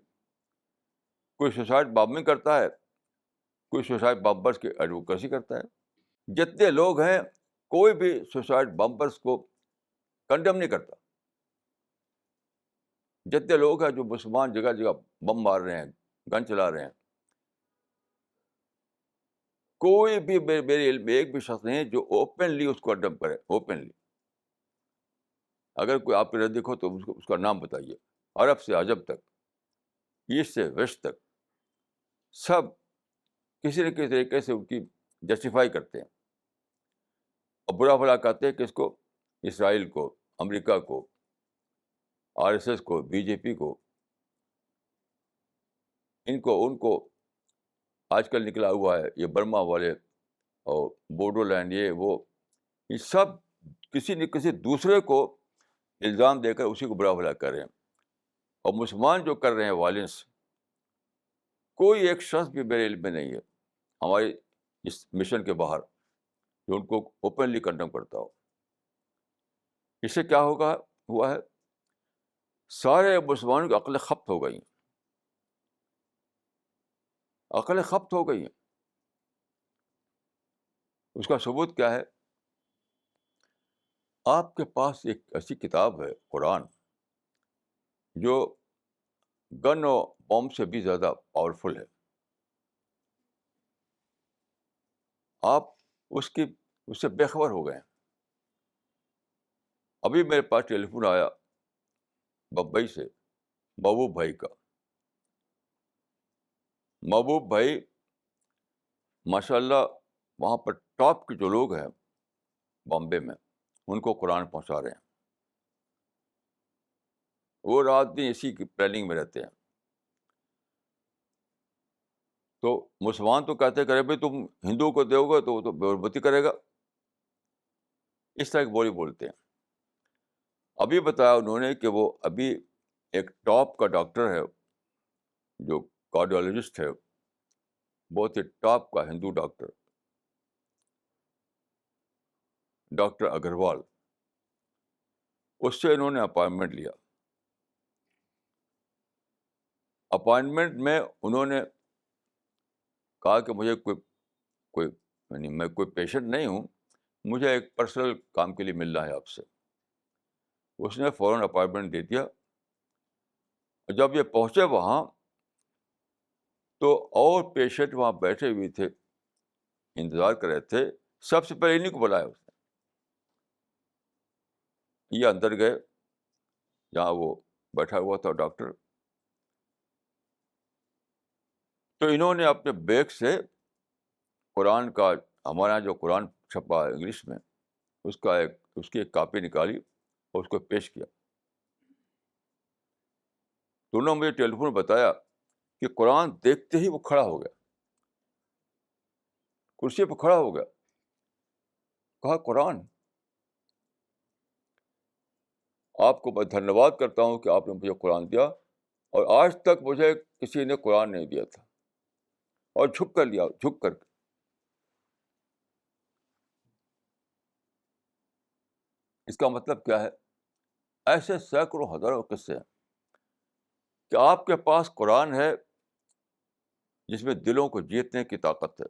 کوئی سوسائڈ بامبنگ کرتا ہے, کوئی سوسائڈ بامبرس کی ایڈوکیسی کرتا ہے. جتنے لوگ ہیں کوئی بھی سوسائڈ بامبرس کو کنڈم نہیں کرتا. جتنے لوگ ہیں جو مسلمان جگہ جگہ بم مار رہے ہیں, گن چلا رہے ہیں, کوئی بھی میرے علم میں ایک بھی شخص نہیں ہے جو اوپنلی اس کو کنڈم کرے. اوپنلی اگر کوئی آپ کے نزدیک ہو تو اس کا نام بتائیے. عرب سے عجم تک, ایسٹ سے ویسٹ تک, سب کسی نہ کسی طریقے سے ان کی جسٹیفائی کرتے ہیں اور برا بھلا کہتے ہیں کہ اس کو, اسرائیل کو, امریکہ کو, RSS کو, BJP کو, ان کو آج کل نکلا ہوا ہے یہ برما والے اور بوڈو لینڈ, یہ سب کسی نہ کسی دوسرے کو الزام دے کر اسی کو برا بھلا کر رہے ہیں. اور مسلمان جو کر رہے ہیں وائلنس, کوئی ایک شخص بھی میرے علم میں نہیں ہے ہمارے اس مشن کے باہر جو ان کو اوپنلی کنڈم کرتا ہو. اس سے کیا ہوا ہے, سارے مسلمانوں کی عقلیں خپت ہو گئی ہیں. عقلیں خپت ہو گئی ہیں. اس کا ثبوت کیا ہے؟ آپ کے پاس ایک ایسی کتاب ہے قرآن جو گن و بم سے بھی زیادہ پاورفل ہے. آپ اس سے بے خبر ہو گئے ہیں. ابھی میرے پاس ٹیلی فون آیا بمبئی سے, محبوب بھائی کا. محبوب بھائی ماشاء اللہ وہاں پر ٹاپ کے جو لوگ ہیں بامبے میں ان کو قرآن پہنچا رہے ہیں. وہ رات دن اسی کی پلاننگ میں رہتے ہیں. تو مسلمان تو کہتے کرے بھائی تم ہندو کو دو گے تو وہ تو بے حرمتی کرے گا, اس طرح کی بولی بولتے ہیں. ابھی بتایا انہوں نے کہ وہ ابھی ایک ٹاپ کا ڈاکٹر ہے جو کارڈیولوجسٹ ہے, بہت ہی ٹاپ کا ہندو ڈاکٹر, ڈاکٹر اگروال, اس سے انہوں نے اپائنٹمنٹ لیا. اپائنٹمنٹ میں انہوں نے کہا کہ مجھے کوئی یعنی میں کوئی پیشنٹ نہیں ہوں, مجھے ایک پرسنل کام کے لیے ملنا ہے آپ سے. اس نے فوراً اپائنٹمنٹ دے دیا. جب یہ پہنچے وہاں تو اور پیشنٹ وہاں بیٹھے ہوئے تھے, انتظار کر رہے تھے. سب سے پہلے انہیں کو بلایا اس نے. یہ اندر گئے جہاں وہ بیٹھا ہوا تھا ڈاکٹر. تو انہوں نے اپنے بیگ سے قرآن کا, ہمارے یہاں جو قرآن چھپا ہے انگلش میں, اس کی ایک کاپی نکالی اور اس کو پیش کیا. تو انہوں نے مجھے ٹیلی فون بتایا کہ قرآن دیکھتے ہی وہ کھڑا ہو گیا, کرسی پہ کھڑا ہو گیا. کہا قرآن, آپ کو میں دھنیہ واد کرتا ہوں کہ آپ نے مجھے قرآن دیا, اور آج تک مجھے کسی نے قرآن نہیں دیا تھا. اور جھک کر لیا, جھک کر. اس کا مطلب کیا ہے؟ ایسے سینکڑوں ہزاروں قصے ہیں کہ آپ کے پاس قرآن ہے جس میں دلوں کو جیتنے کی طاقت ہے.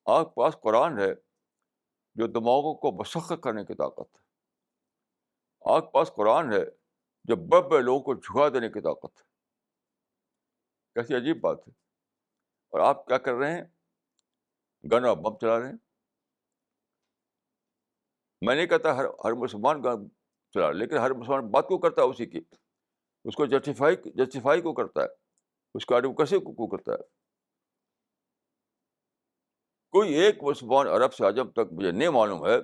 آپ کے پاس قرآن ہے جو دماغوں کو مسخر کرنے کی طاقت ہے. آپ کے پاس قرآن ہے جو بڑے بڑے لوگوں کو جھکا دینے کی طاقت ہے. کیسی عجیب بات ہے. اور آپ کیا کر رہے ہیں؟ گن اور بم چلا رہے ہیں. میں نہیں کہتا ہر مسلمان گن چلا، لیکن ہر مسلمان بات کو کرتا ہے اسی کی، اس کو جسٹیفائی کو کرتا ہے، اس کو ایڈوکیسی کو کرتا ہے. کوئی ایک مسلمان عرب سے عجم تک مجھے نہیں معلوم ہے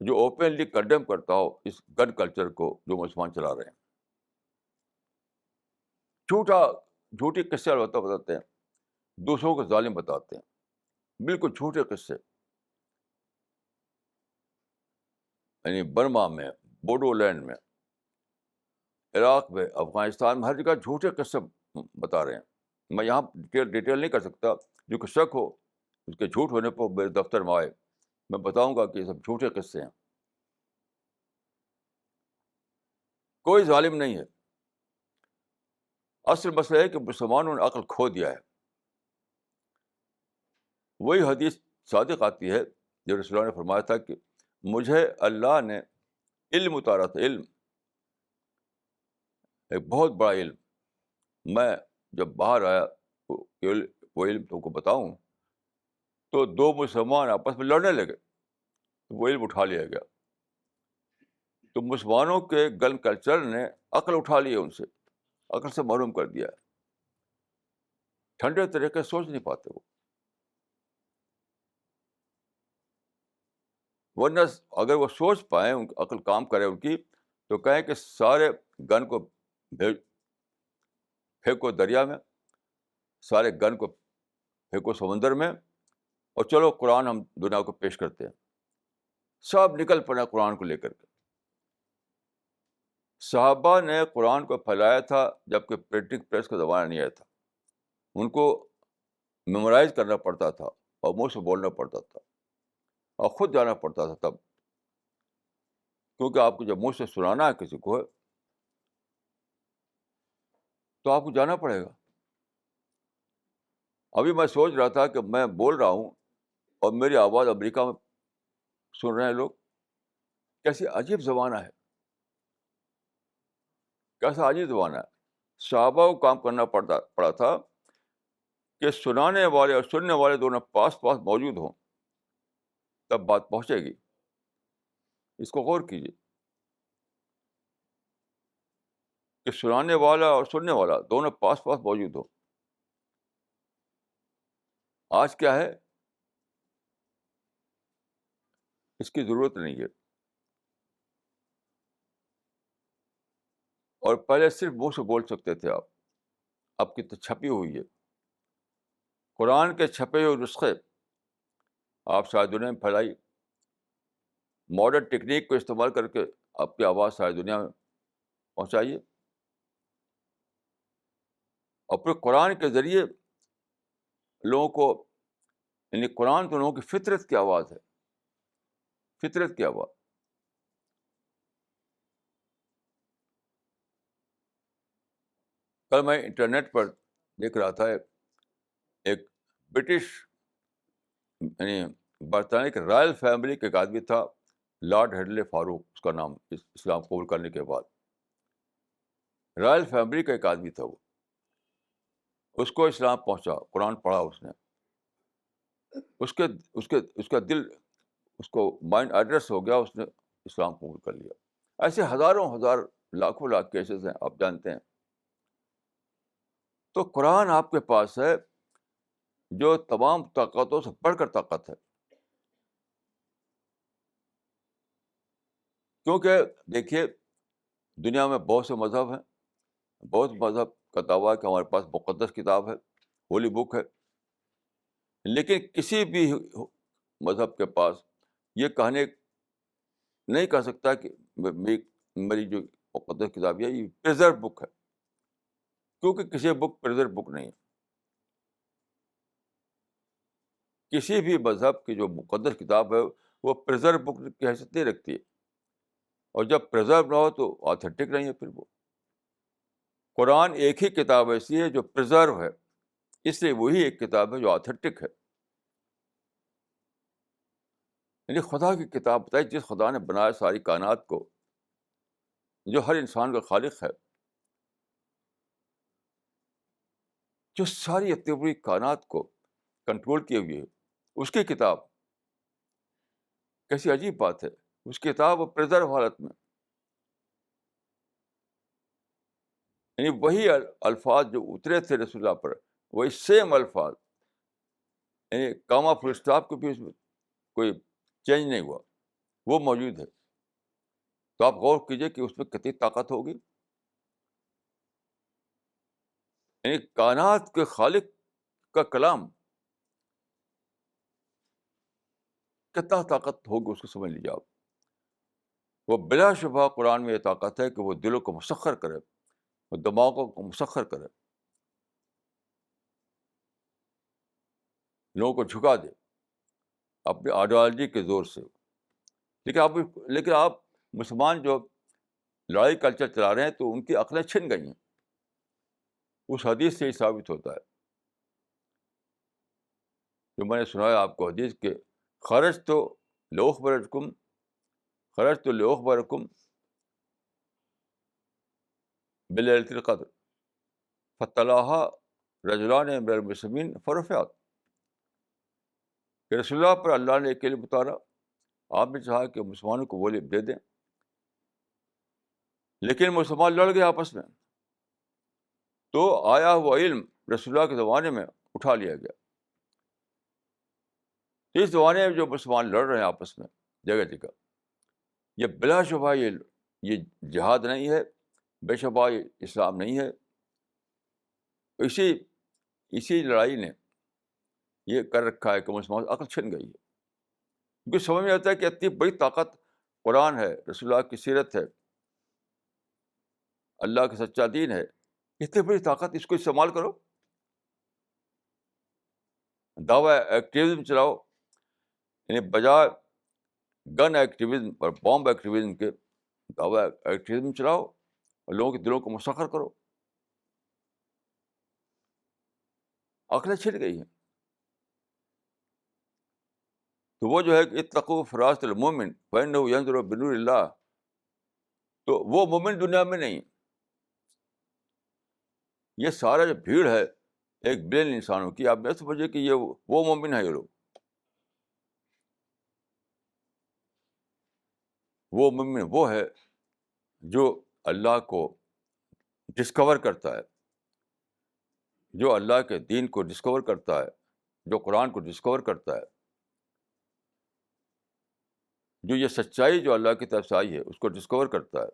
جو اوپنلی کنڈیم کرتا ہو اس گن کلچر کو جو مسلمان چلا رہے ہیں. جھوٹی قصے بتاتے ہیں، دوسروں کو ظالم بتاتے ہیں، بالکل جھوٹے قصے. یعنی برما میں، بوڈو لینڈ میں، عراق میں، افغانستان میں، ہر جگہ جھوٹے قصے بتا رہے ہیں. میں یہاں ڈیٹیل نہیں کر سکتا. جو کہ شک ہو اس کے جھوٹ ہونے پر میرے دفتر میں آئے، میں بتاؤں گا کہ یہ سب جھوٹے قصے ہیں. کوئی ظالم نہیں ہے. اصل مسئلہ ہے کہ مسلمانوں نے عقل کھو دیا ہے. وہی حدیث صادق آتی ہے جو رسول اللہ نے فرمایا تھا کہ مجھے اللہ نے علم اتارا تھا، علم، ایک بہت بڑا علم. میں جب باہر آیا وہ علم تم کو بتاؤں تو دو مسلمان آپس میں لڑنے لگے تو وہ علم اٹھا لیا گیا. تو مسلمانوں کے گن کلچر نے عقل اٹھا لی ہے، ان سے عقل سے محروم کر دیا ہے. ٹھنڈے طریقے سے سوچ نہیں پاتے وہ. ورنہ اگر وہ سوچ پائیں، ان کی عقل کام کرے ان کی، تو کہیں کہ سارے گن کو پھینکو دریا میں، سارے گن کو پھینکو سمندر میں، اور چلو قرآن ہم دنیا کو پیش کرتے ہیں. سب نکل پڑے قرآن کو لے کر کے. صحابہ نے قرآن کو پھیلایا تھا جبکہ پرنٹنگ پریس کا زمانہ نہیں آیا تھا. ان کو میمورائز کرنا پڑتا تھا اور منہ سے بولنا پڑتا تھا اور خود جانا پڑتا تھا تب، کیونکہ آپ کو جب منہ سے سنانا ہے کسی کو تو آپ کو جانا پڑے گا. ابھی میں سوچ رہا تھا کہ میں بول رہا ہوں اور میری آواز امریکہ میں سن رہے ہیں لوگ. کیسی عجیب زمانہ ہے، کیسا عجیب زمانہ ہے. صحابہ کو کام کرنا پڑا تھا کہ سنانے والے اور سننے والے دونوں پاس پاس موجود ہوں، تب بات پہنچے گی. اس کو غور کیجیے کہ سنانے والا اور سننے والا دونوں پاس پاس موجود ہوں. آج کیا ہے، اس کی ضرورت نہیں ہے. اور پہلے صرف منہ سے بول سکتے تھے آپ، اب کی تو چھپی ہوئی ہے. قرآن کے چھپے ہوئے نسخے آپ ساری دنیا میں پھیلائی. ماڈرن ٹیکنیک کو استعمال کر کے آپ کی آواز ساری دنیا میں پہنچائیے. اور پھر قرآن کے ذریعے لوگوں کو، یعنی قرآن تو لوگوں کی فطرت کی آواز ہے، فطرت کی آواز. کل میں انٹرنیٹ پر دیکھ رہا تھا، ایک برٹش، یعنی برطانیہ کے رائل فیملی کا ایک آدمی تھا، لارڈ ہیڈلے فاروق اس کا نام، اسلام قبول کرنے کے بعد. رائل فیملی کا ایک آدمی تھا وہ. اس کو اسلام پہنچا، قرآن پڑھا اس نے، اس کا دل، اس کو مائنڈ ایڈریس ہو گیا، اس نے اسلام قبول کر لیا. ایسے ہزاروں ہزار، لاکھوں لاکھ کیسز ہیں، آپ جانتے ہیں. تو قرآن آپ کے پاس ہے جو تمام طاقتوں سے بڑھ کر طاقت ہے. کیونکہ دیکھیے دنیا میں بہت سے مذہب ہیں، بہت مذہب کا دعویٰ ہے کہ ہمارے پاس مقدس کتاب ہے، ہولی بک ہے. لیکن کسی بھی مذہب کے پاس یہ کہنے نہیں کہہ سکتا کہ میری جو مقدس کتاب ہے یہ پریزرو بک ہے، کیونکہ کسی بک پریزرو بک نہیں ہے. کسی بھی مذہب کی جو مقدس کتاب ہے وہ پریزرو بک کی حیثیت نہیں رکھتی ہے. اور جب پریزرو نہ ہو تو آتھینٹک نہیں ہے پھر وہ. قرآن ایک ہی کتاب ایسی ہے جو پرزرو ہے، اس لیے وہی ایک کتاب ہے جو آتھینٹک ہے. یعنی خدا کی کتاب بتائی جس خدا نے بنایا ساری کائنات کو، جو ہر انسان کا خالق ہے، جو ساری اتنی بڑی کائنات کو کنٹرول کیے ہوئے ہے، اس کی کتاب. کیسی عجیب بات ہے، اس کی کتاب پرزرو حالت میں. یعنی وہی الفاظ جو اترے تھے رسول اللہ پر، وہی سیم الفاظ، یعنی کاما فل اسٹاپ کو بھی اس میں کوئی چینج نہیں ہوا، وہ موجود ہے. تو آپ غور کیجئے کہ اس میں کتنی طاقت ہوگی. یعنی کائنات کے خالق کا کلام، کتنا طاقت ہوگی اس کو سمجھ لیجیے آپ. وہ بلا شبہ قرآن میں یہ طاقت ہے کہ وہ دلوں کو مسخر کرے، وہ دماغوں کو مسخر کرے، لوگوں کو جھکا دے اپنی آئیڈیالوجی کے زور سے. لیکن آپ مسلمان جو لڑائی کلچر چلا رہے ہیں تو ان کی عقلیں چھن گئی ہیں. اس حدیث سے ہی ثابت ہوتا ہے جو میں نے سنایا آپ کو حدیث کے، خرج تو لوخبرکم خرج تو لوخبرکم بلیلۃ القدر فتلاها رجلان من المسلمین فرفعت. کہ رسول اللہ پر اللہ نے ایک علم اتارا، آپ نے چاہا کہ مسلمانوں کو وہ علم دے دیں، لیکن مسلمان لڑ گئے آپس میں، تو آیا ہوا علم رسول اللہ کے زمانے میں اٹھا لیا گیا. اس زمانے میں جو مسلمان لڑ رہے ہیں آپس میں جگہ جگہ، یہ بلا شبہ یہ جہاد نہیں ہے، بے شبہ یہ اسلام نہیں ہے. اسی لڑائی نے یہ کر رکھا ہے کہ مسلمان عقل چھن گئی ہے، کیونکہ سمجھ میں آتا ہے کہ اتنی بڑی طاقت قرآن ہے، رسول اللہ کی سیرت ہے، اللہ کا سچا دین ہے، اتنی بڑی طاقت، اس کو استعمال کرو. دعوی ایکٹیوزم چلاؤ، یعنی بجائے گن ایکٹیوزم اور بامب ایکٹیوزم کے دعوی ایکٹیوزم چلاؤ اور لوگوں کے دلوں کو مسخر کرو. عقلیں چھن گئی ہیں. تو وہ جو ہے کہ اتقوا فراست المومن فإنه ينظر بنور اللہ، تو وہ مومن دنیا میں نہیں. یہ سارا جو بھیڑ ہے 1 بلین انسانوں کی، آپ نہ سمجھے کہ یہ وہ مومن ہے. یہ لوگ وہ مومن وہ ہے جو اللہ کو ڈسکور کرتا ہے، جو اللہ کے دین کو ڈسکور کرتا ہے، جو قرآن کو ڈسکور کرتا ہے، جو یہ سچائی جو اللہ کی طرف سے آئی ہے اس کو ڈسکور کرتا ہے.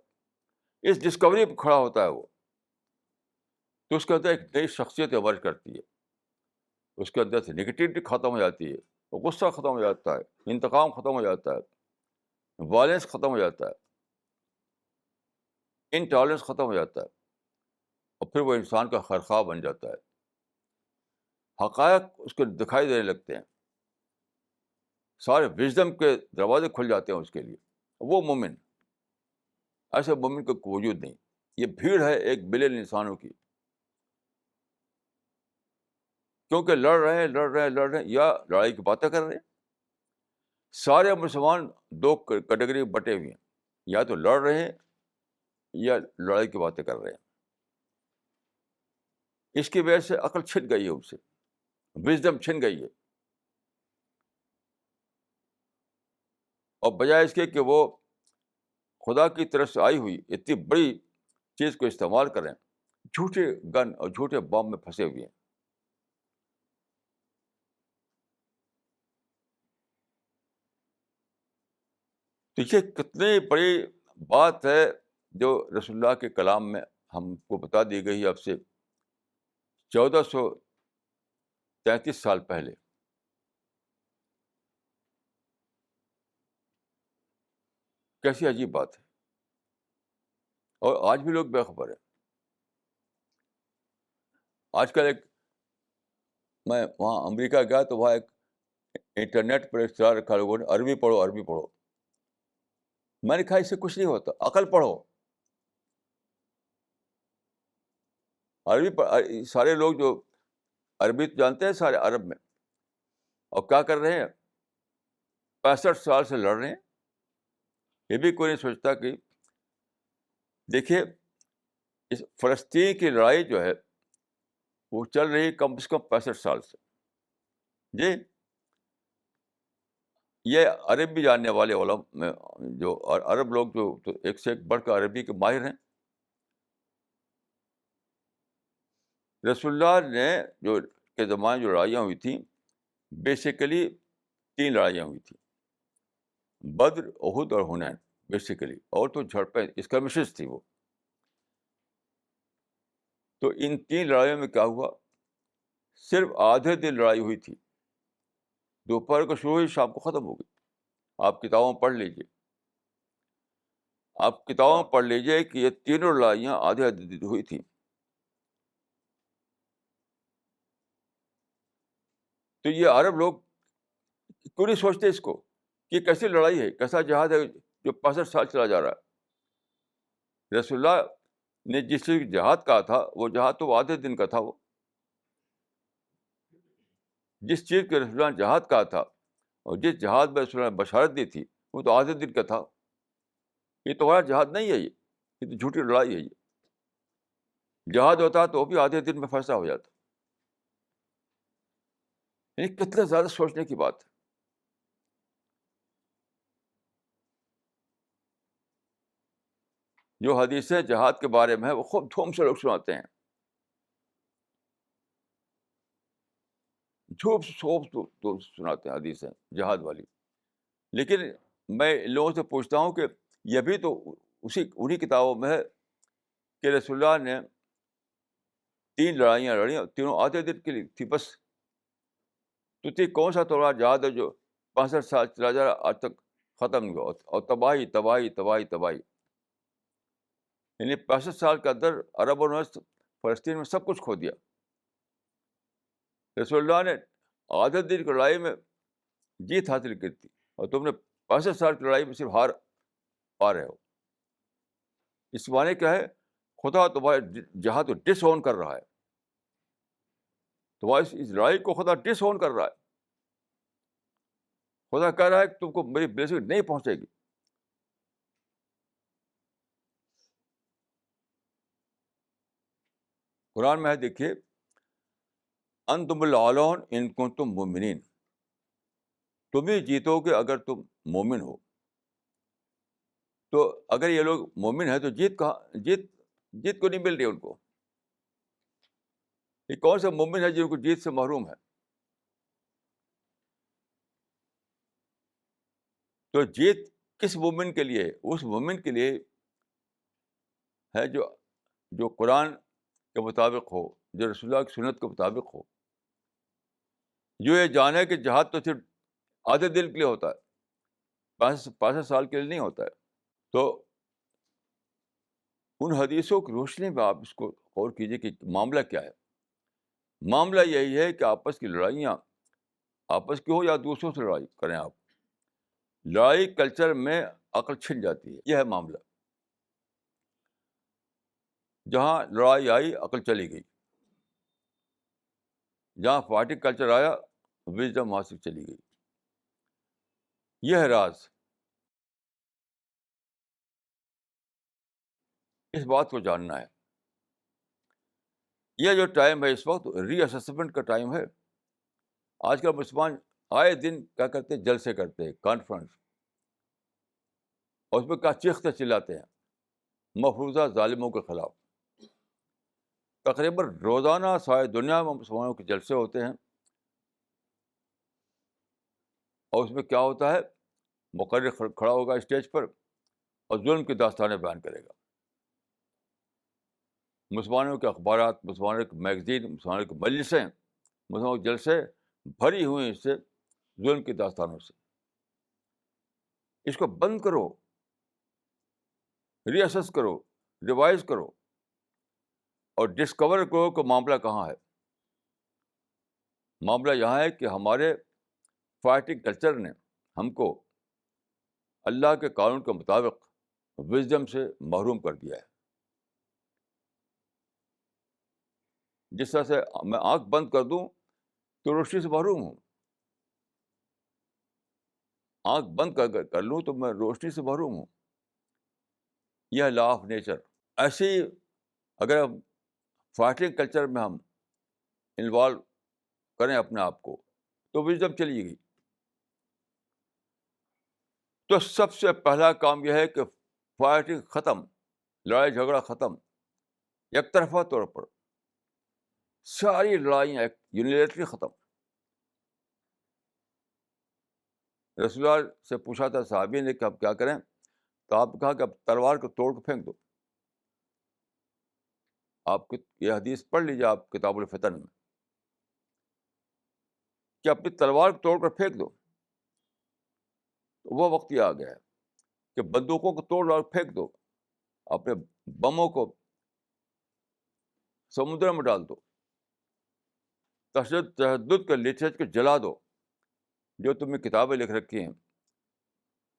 اس ڈسکوری پہ کھڑا ہوتا ہے وہ، تو اس کے اندر ایک نئی شخصیت ایمرج کرتی ہے. اس کے اندر سے نگیٹیوٹی ختم ہو جاتی ہے، غصہ ختم ہو جاتا ہے، انتقام ختم ہو جاتا ہے، وائلنس ختم ہو جاتا ہے، انٹالرنس ختم ہو جاتا ہے، اور پھر وہ انسان کا خیرخواہ بن جاتا ہے. حقائق اس کو دکھائی دینے لگتے ہیں، سارے وژڈم کے دروازے کھل جاتے ہیں اس کے لیے. وہ مومن، ایسے مومن کا کوئی وجود نہیں. یہ بھیڑ ہے 1 بلین انسانوں کی، کیونکہ لڑ رہے ہیں یا لڑائی کی باتیں کر رہے ہیں. سارے مسلمان 2 کیٹیگری بٹے ہوئے ہیں، یا تو لڑ رہے ہیں یا لڑائی کی باتیں کر رہے ہیں. اس کی وجہ سے عقل چھن گئی ہے، ان سے وژڈم چھن گئی ہے. اور بجائے اس کے کہ وہ خدا کی طرف سے آئی ہوئی اتنی بڑی چیز کو استعمال کریں، جھوٹے گن اور جھوٹے بام میں پھنسے ہوئے ہیں. تو یہ کتنی بڑی بات ہے جو رسول اللہ کے کلام میں ہم کو بتا دی گئی ہے اب سے 1433 سال پہلے. کیسی عجیب بات ہے. اور آج بھی لوگ بے خبر ہیں. آج کل میں وہاں امریکہ گیا تو وہاں ایک انٹرنیٹ پر اشتہار رکھا لوگوں نے، عربی پڑھو عربی پڑھو. میں نے کہا اس سے کچھ نہیں ہوتا، عقل پڑھو. عربی پر سارے لوگ جو عربی تو جانتے ہیں سارے عرب میں، اور کیا کر رہے ہیں؟ 65 سال سے لڑ رہے ہیں. یہ بھی کوئی نہیں سوچتا کہ دیکھیے اس فلسطین کی لڑائی جو ہے وہ چل رہی کم از کم 65 سال سے. جی، یہ عربی جاننے والے علماء میں جو عرب لوگ جو تو ایک سے ایک بڑھ کر عربی کے ماہر ہیں. رسول اللہ نے جو کے زمانے جو لڑائیاں ہوئی تھیں بیسیکلی 3 لڑائیاں ہوئی تھیں، بدر، احد اور حنین بیسیکلی، اور تو جھڑپیں اسکرمشز تھی وہ. تو ان 3 لڑائیوں میں کیا ہوا؟ صرف آدھے دن لڑائی ہوئی تھی، دوپہر کو شروع ہوئی شام کو ختم ہو گئی. آپ کتابوں میں پڑھ لیجیے، آپ کتابوں میں پڑھ لیجیے کہ یہ تینوں لڑائیاں آدھے آدھے دن ہوئی تھیں. تو یہ عرب لوگ کیوں نہیں سوچتے اس کو کہ کیسی لڑائی ہے، کیسا جہاد ہے جو 65 سال چلا جا رہا ہے. رسول اللہ نے جس چیز جہاد کہا تھا وہ جہاد تو آدھے دن کا تھا. وہ جس چیز کے رسول اللہ نے جہاد کہا تھا اور جس جہاد میں رسول اللہ نے بشارت دی تھی وہ تو آدھے دن کا تھا. یہ تو ہمارا جہاد نہیں ہے، یہ تو جھوٹی لڑائی ہے. یہ جہاد ہوتا تو وہ بھی آدھے دن میں فیصلہ ہو جاتا. یعنی کتنا زیادہ سوچنے کی بات ہے. جو حدیثیں جہاد کے بارے میں ہے وہ خوب دھوم سے لوگ سناتے ہیں، جھوٹ خوب تو سناتے ہیں حدیثیں جہاد والی. لیکن میں لوگوں سے پوچھتا ہوں کہ یہ بھی تو انہی کتابوں میں ہے کہ رسول اللہ نے 3 لڑائیاں لڑی، تینوں آدھے دن کے لیے تھی بس. تو کون سا توڑا جہاد ہے جو 65 سال چلا جا رہا آج تک ختم نہیں ہوا، اور تباہی تباہی تباہی تباہی. یعنی 65 سال کے اندر عربوں نے فلسطین میں سب کچھ کھو دیا. رسول اللہ نے آدھے دن کی لڑائی میں جیت حاصل کی تھی، اور تم نے 65 سال کی لڑائی میں صرف ہار پا رہے ہو. اس معنی کیا ہے؟ خدا تمہارے جہاد کو ڈس اون کر رہا ہے. تمہاری اس لڑائی کو خدا ڈس اون کر رہا ہے. خدا کہہ رہا ہے کہ تم کو میری بلیسنگ نہیں پہنچے گی. قرآن میں ہے، دیکھیے، انتم الاعلون ان کنتم مؤمنین، تم ہی جیتو گے اگر تم مومن ہو. تو اگر یہ لوگ مومن ہیں تو جیت کو نہیں مل رہی ان کو. یہ کون سے مومن ہے جن کو جیت سے محروم ہے؟ تو جیت کس مومن کے لیے؟ اس مومن کے لیے ہے جو قرآن کے مطابق ہو، جو رسول اللہ کی سنت کے مطابق ہو، جو یہ جانے کہ جہاد تو صرف آدھے دن کے لیے ہوتا ہے، 65 سال کے لیے نہیں ہوتا ہے. تو ان حدیثوں کی روشنی میں آپ اس کو غور کیجیے کہ معاملہ کیا ہے. معاملہ یہی ہے کہ آپس کی لڑائیاں آپس کی ہو یا دوسروں سے لڑائی کریں آپ، لڑائی کلچر میں عقل چھن جاتی ہے. یہ ہے معاملہ. جہاں لڑائی آئی عقل چلی گئی، جہاں پارٹی کلچر آیا وزڈم وہاں سے چلی گئی. یہ ہے راز. اس بات کو جاننا ہے. یہ جو ٹائم ہے اس وقت ری اسسمنٹ کا ٹائم ہے. آج کل مسلمان آئے دن کیا کرتے ہیں؟ جلسے کرتے ہیں، کانفرنس، اور اس میں کیا چیختے چلاتے ہیں مفروضہ ظالموں کے خلاف. تقریباً روزانہ ساری دنیا میں مسلمانوں کے جلسے ہوتے ہیں، اور اس میں کیا ہوتا ہے؟ مقرر کھڑا ہوگا اسٹیج پر اور ظلم کی داستانیں بیان کرے گا. مسلمانوں کے اخبارات، مسلمانوں کے میگزین، مسلمانوں کے مجلسیں، مسلمانوں کے جلسے بھری ہوئی اس سے ظلم کی داستانوں سے. اس کو بند کرو، ری اسس کرو، ریوائز کرو، اور ڈسکور کرو کہ معاملہ کہاں ہے. معاملہ یہاں ہے کہ ہمارے فائٹنگ کلچر نے ہم کو اللہ کے قانون کے مطابق وزڈم سے محروم کر دیا ہے. جس طرح سے میں آنکھ بند کر دوں تو روشنی سے محروم ہوں، آنکھ بند کر لوں تو میں روشنی سے محروم ہوں. یہ لا آف نیچر. ایسے ہی اگر ہم فائٹنگ کلچر میں ہم انوالو کریں اپنے آپ کو تو وزڈم چلی گئی. تو سب سے پہلا کام یہ ہے کہ فائٹنگ ختم، لڑائی جھگڑا ختم، یک طرفہ طور پر ساری لڑائیاں یونیلیٹرلی ختم. رسول اللہ سے پوچھا تھا صحابی نے کہ اب کیا کریں، تو آپ نے کہا کہ اب تلوار کو توڑ کے پھینک دو. آپ یہ حدیث پڑھ لیجیے آپ کتاب الفتن میں، کہ اپنی تلوار کو توڑ کر پھینک دو. تو وہ وقت یہ آ گیا ہے کہ بندوقوں کو توڑ اور پھینک دو، اپنے بموں کو سمندر میں ڈال دو، تشدد کے لٹریچر کو جلا دو. جو تم نے کتابیں لکھ رکھی ہیں،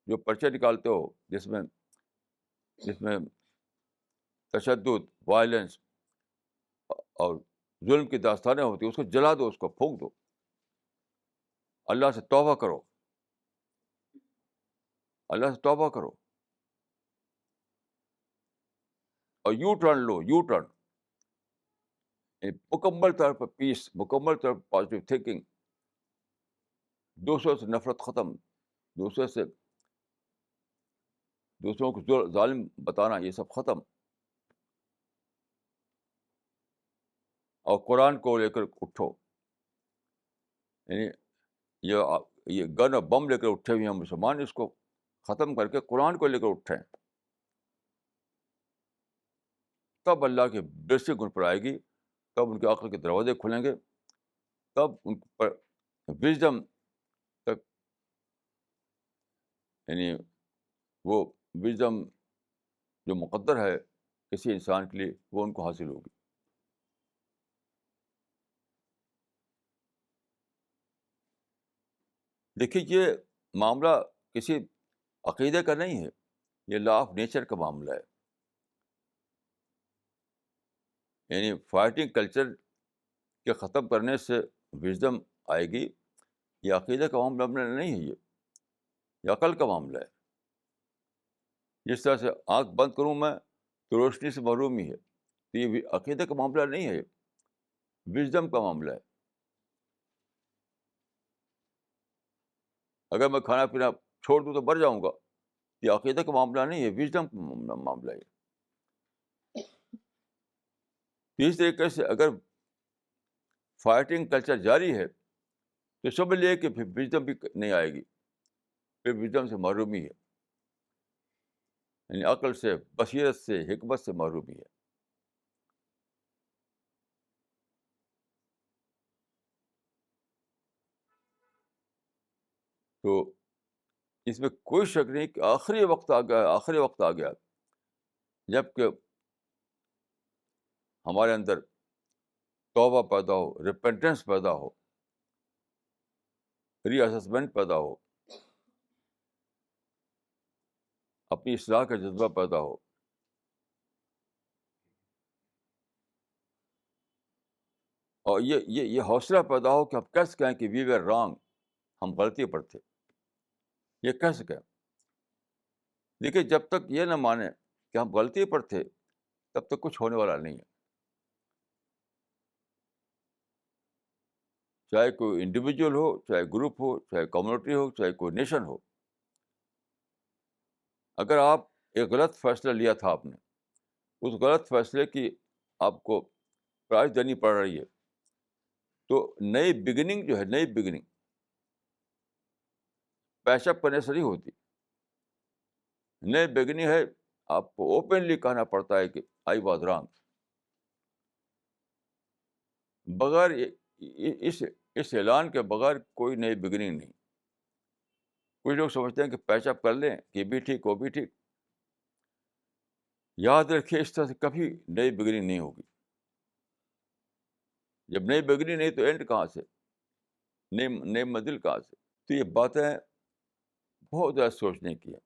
جو پرچے نکالتے ہو جس میں تشدد، وائلنس اور ظلم کی داستانیں ہوتی ہیں، اس کو جلا دو، اس کو پھونک دو. اللہ سے توبہ کرو، اللہ سے توبہ کرو اور یو ٹرن لو، یو ٹرن. مکمل طور پر پیس، مکمل طور پر پازیٹیو تھنکنگ، دوسروں سے نفرت ختم، دوسروں کو ظالم بتانا، یہ سب ختم. اور قرآن کو لے کر اٹھو. یعنی یہ گن اور بم لے کر اٹھے ہوئے ہیں مسلمان، اس کو ختم کر کے قرآن کو لے کر اٹھیں. تب اللہ کی بلیسنگ ان پر آئے گی، تب ان کے عقل کے دروازے کھلیں گے، تب ان پر وزڈم تک، یعنی وہ وزڈم جو مقدر ہے کسی انسان کے لیے، وہ ان کو حاصل ہوگی. دیکھیے یہ معاملہ کسی عقیدے کا نہیں ہے، یہ لا آف نیچر کا معاملہ ہے. یعنی فائٹنگ کلچر کے ختم کرنے سے وزڈم آئے گی. یہ عقیدے کا معاملہ نہیں ہے، یہ عقل کا معاملہ ہے. جس طرح سے آنکھ بند کروں میں تو روشنی سے محروم ہی ہے. تو یہ عقیدے کا معاملہ نہیں ہے، وزڈم کا معاملہ ہے. اگر میں کھانا پینا چھوڑ دوں تو مر جاؤں گا. یہ عقیدے کا معاملہ نہیں ہے، وزڈم کا معاملہ ہے. اس طریقے سے اگر فائٹنگ کلچر جاری ہے تو سمجھ لیے کہ پھر وزڈم بھی نہیں آئے گی، پھر وزڈم سے محرومی ہے. یعنی عقل سے، بصیرت سے، حکمت سے محرومی ہے. تو اس میں کوئی شک نہیں کہ آخری وقت آ گیا، آخری وقت آ گیا جب کہ ہمارے اندر توبہ پیدا ہو، ریپینٹنس پیدا ہو، ری اسسمنٹ پیدا ہو، اپنی اصلاح کا جذبہ پیدا ہو. اور یہ حوصلہ پیدا ہو کہ ہم کہہ سکیں کہ وی ویر رانگ، ہم غلطی پر تھے. یہ کہہ سکیں. دیکھیے جب تک یہ نہ مانے کہ ہم غلطی پر تھے تب تک کچھ ہونے والا نہیں ہے. چاہے کوئی انڈیویجول ہو، چاہے گروپ ہو، چاہے کمیونٹی ہو، چاہے کوئی نیشن ہو. اگر آپ ایک غلط فیصلہ لیا تھا، آپ نے اس غلط فیصلے کی آپ کو پرائز دینی پڑ رہی ہے، تو نئی بگننگ جو ہے، نئی بگننگ پیش اپ کرنے سے نہیں ہوتی. نئی بگننگ ہے، آپ کو اوپنلی کہنا پڑتا ہے کہ آئی واز رانگ. بغیر اس اعلان کے بغیر کوئی نئی بگننگ نہیں. کچھ لوگ سمجھتے ہیں کہ پیچ اپ کر لیں کہ بھی ٹھیک، وہ بھی ٹھیک. یاد رکھیے اس طرح سے کبھی نئی بگننگ نہیں ہوگی. جب نئی بگننگ نہیں تو اینڈ کہاں سے، نئی منزل کہاں سے. تو یہ باتیں بہت زیادہ سوچنے کی ہے.